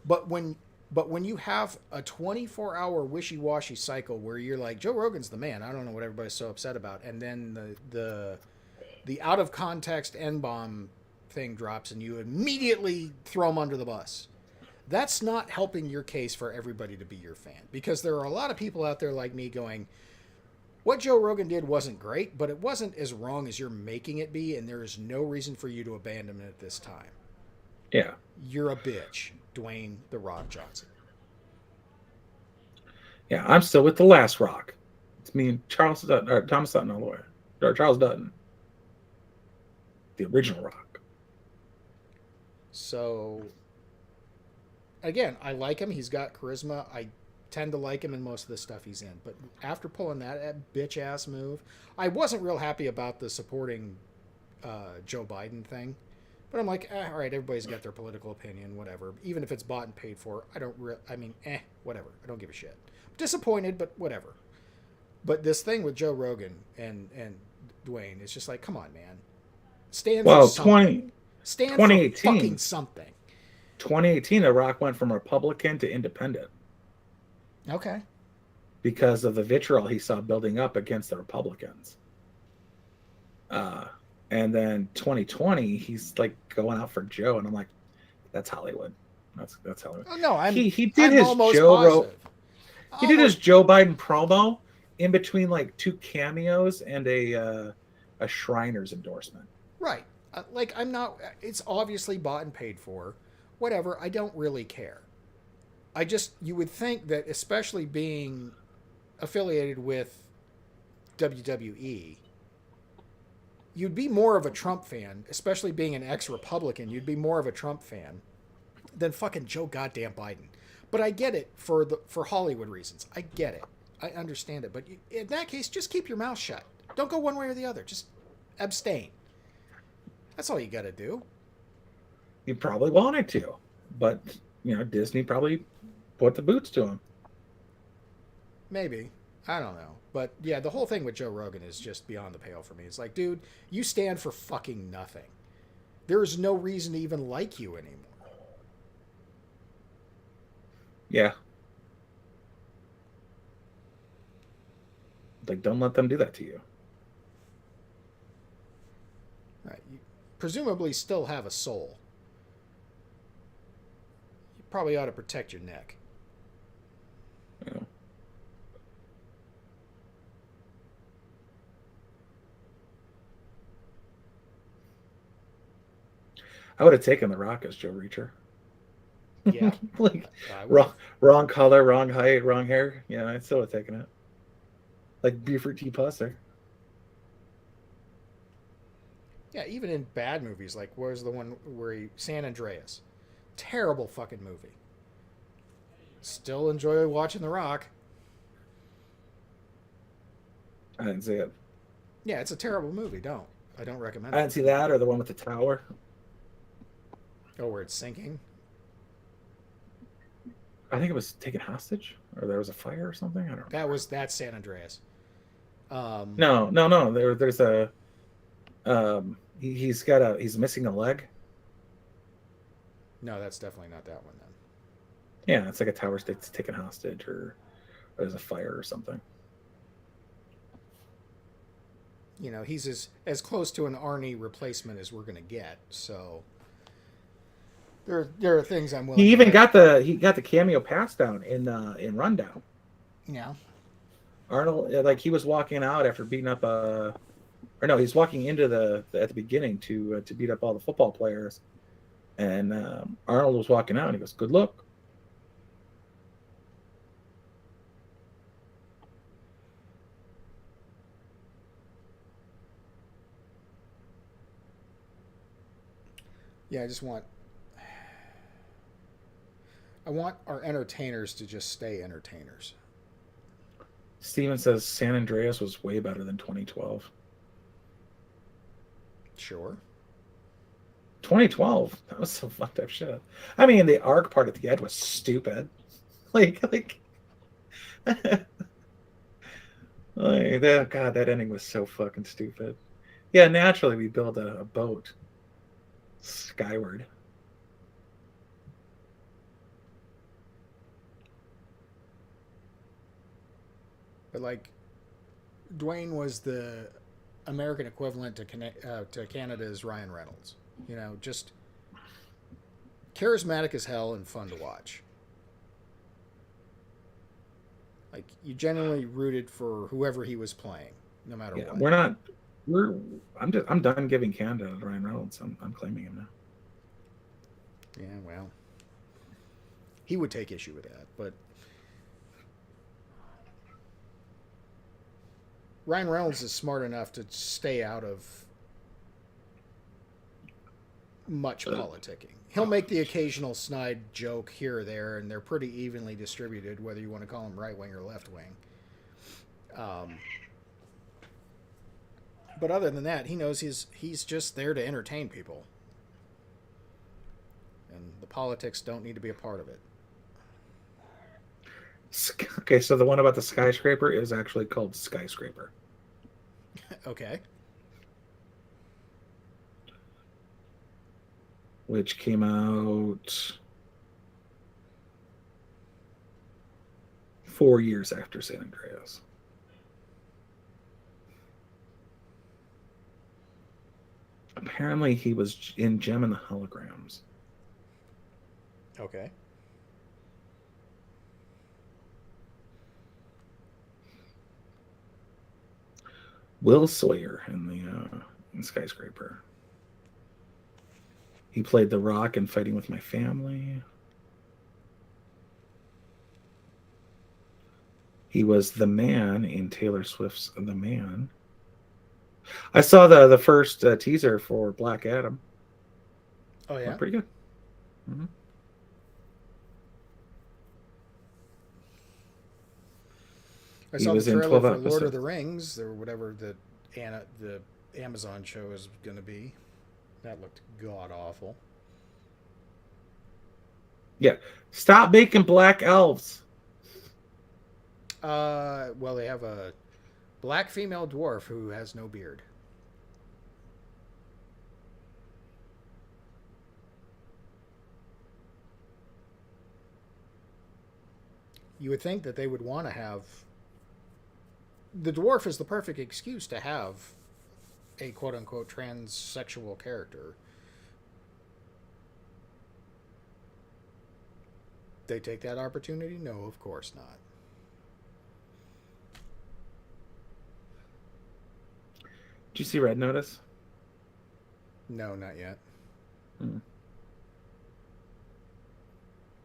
But when you have a 24-hour wishy-washy cycle where you're like, Joe Rogan's the man, I don't know what everybody's so upset about, and then the out of context N-bomb thing drops and you immediately throw him under the bus. That's not helping your case for everybody to be your fan, because there are a lot of people out there like me going, what Joe Rogan did wasn't great, but it wasn't as wrong as you're making it be, and there is no reason for you to abandon it at this time. Yeah. You're a bitch, Dwayne "The Rock" Johnson. Yeah, I'm still with the last Rock. It's me and Charles Dutton, or Thomas Dutton all the way. Or Charles Dutton. The original Rock. So, again, I like him. He's got charisma. I tend to like him in most of the stuff he's in. But after pulling that bitch-ass move, I wasn't real happy about the supporting Joe Biden thing. But I'm like, all right, everybody's got their political opinion, whatever. Even if it's bought and paid for, whatever. I don't give a shit. Disappointed, but whatever. But this thing with Joe Rogan and Dwayne is just like, come on, man. Stand for something. Stand 2018. for fucking something. 2018, The Rock went from Republican to independent Okay. because of the vitriol he saw building up against the Republicans. And then 2020, he's like going out for Joe, and I'm like, that's Hollywood. That's Hollywood. Oh, no, he did his Joe Biden promo in between like 2 cameos and a Shriners endorsement. Right. I'm not. It's obviously bought and paid for. Whatever. I don't really care. You would think that, especially being affiliated with WWE, you'd be more of a Trump fan, especially being an ex-Republican. You'd be more of a Trump fan than fucking Joe goddamn Biden. But I get it for Hollywood reasons. I get it. I understand it. But in that case, just keep your mouth shut. Don't go one way or the other. Just abstain. That's all you got to do. He probably wanted to, but Disney probably put the boots to him. Maybe. I don't know. But yeah, the whole thing with Joe Rogan is just beyond the pale for me. It's like, dude, you stand for fucking nothing. There is no reason to even like you anymore. Yeah. Like, don't let them do that to you. Right. You presumably still have a soul. You probably ought to protect your neck. Yeah. I would have taken The Rock as Joe Reacher. Yeah. Like, wrong color, wrong height, wrong hair. Yeah, I still would have taken it. Like Buford T. Pusser. Yeah, even in bad movies, like where's the one where San Andreas? Terrible fucking movie. Still enjoy watching The Rock. I didn't see it. Yeah, it's a terrible movie. I don't recommend I it. didn't see that, or the one with the tower. Oh, where it's sinking? I think it was taken hostage, or there was a fire or something. I don't know. That's San Andreas. No. There's a. He's missing a leg. No, that's definitely not that one then. Yeah, it's like a tower that's taken hostage, or there's a fire or something. He's as close to an Arnie replacement as we're gonna get. So there are things I'm willing. He even got the cameo pass down in Rundown. Yeah. Arnold, like, he was walking out after beating up he's walking into at the beginning to beat up all the football players, and Arnold was walking out and he goes, "Good look," Yeah, I want our entertainers to just stay entertainers. Steven says San Andreas was way better than 2012. Sure. 2012, that was some fucked up shit. I mean, the arc part at the end was stupid. Like, that, God, that ending was so fucking stupid. Yeah, naturally we build a boat skyward. But like, Dwayne was the American equivalent to Canada's Ryan Reynolds. You know, just charismatic as hell and fun to watch. Like, you genuinely rooted for whoever he was playing, no matter Yeah, what. we're not. We're. I'm done giving Canada to Ryan Reynolds. I'm claiming him now. Yeah, well, he would take issue with that, but Ryan Reynolds is smart enough to stay out of much politicking. He'll make the occasional snide joke here or there, and they're pretty evenly distributed, whether you want to call him right wing or left wing. But other than that, he knows he's just there to entertain people, and the politics don't need to be a part of it. Okay, so the one about the skyscraper is actually called Skyscraper. Okay. Which came out 4 years after San Andreas. Apparently, he was in Gem and the Holograms. Okay. Will Sawyer in Skyscraper. He played The Rock in Fighting with My Family. He was the man in Taylor Swift's The Man. I saw the first teaser for Black Adam. Oh yeah. Looked pretty good. Mm-hmm. I He saw was the in trailer 12 for Lord of episodes. the Rings or whatever the Amazon show is going to be. That looked god awful. Yeah. Stop making black elves. Well, they have a black female dwarf who has no beard. You would think that they would want to have. The dwarf is the perfect excuse to have a quote unquote transsexual character. They take that opportunity? No, of course not. Did you see Red Notice? No, not yet.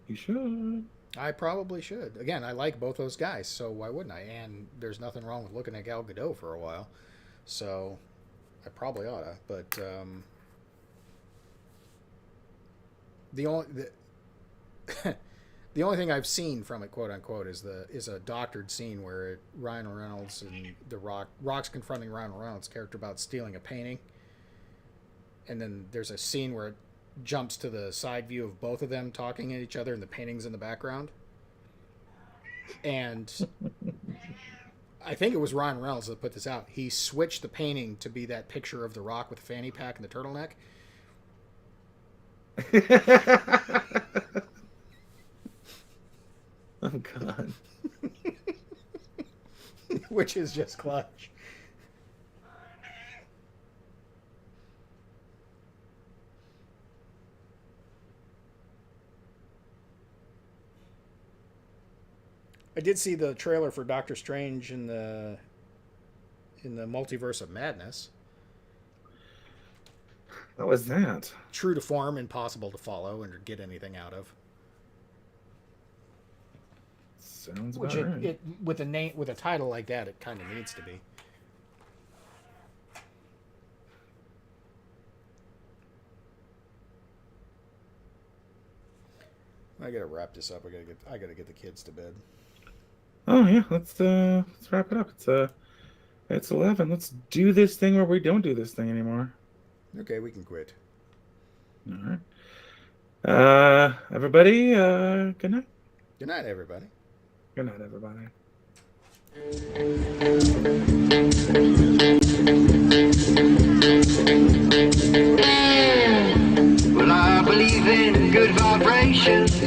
You should. I probably should. Again, I like both those guys, so why wouldn't I? And there's nothing wrong with looking at Gal Gadot for a while, so I probably oughta. But the only the only thing I've seen from it, quote unquote, is a doctored scene where Ryan Reynolds and Rock's confronting Ryan Reynolds' character about stealing a painting, and then there's a scene where it jumps to the side view of both of them talking at each other and the painting's in the background. And I think it was Ryan Reynolds that put this out. He switched the painting to be that picture of The Rock with the fanny pack and the turtleneck. Oh, God. Which is just clutch. I did see the trailer for Doctor Strange in the Multiverse of Madness. What was that? True to form, impossible to follow and get anything out of. Sounds Which about right. it with a title like that, it kind of needs to be. I gotta wrap this up. I gotta get the kids to bed. Oh yeah, let's wrap it up. It's 11. Let's do this thing where we don't do this thing anymore. Okay, we can quit. All right. Everybody, good night. Good night, everybody. Good night, everybody. Well, I believe in good vibrations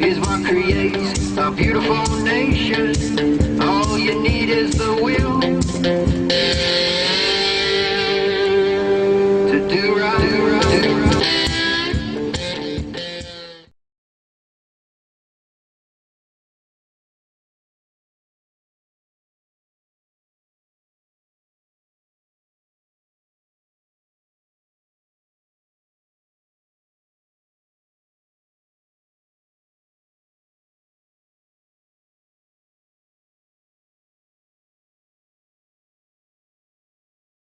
is what creates a beautiful nation.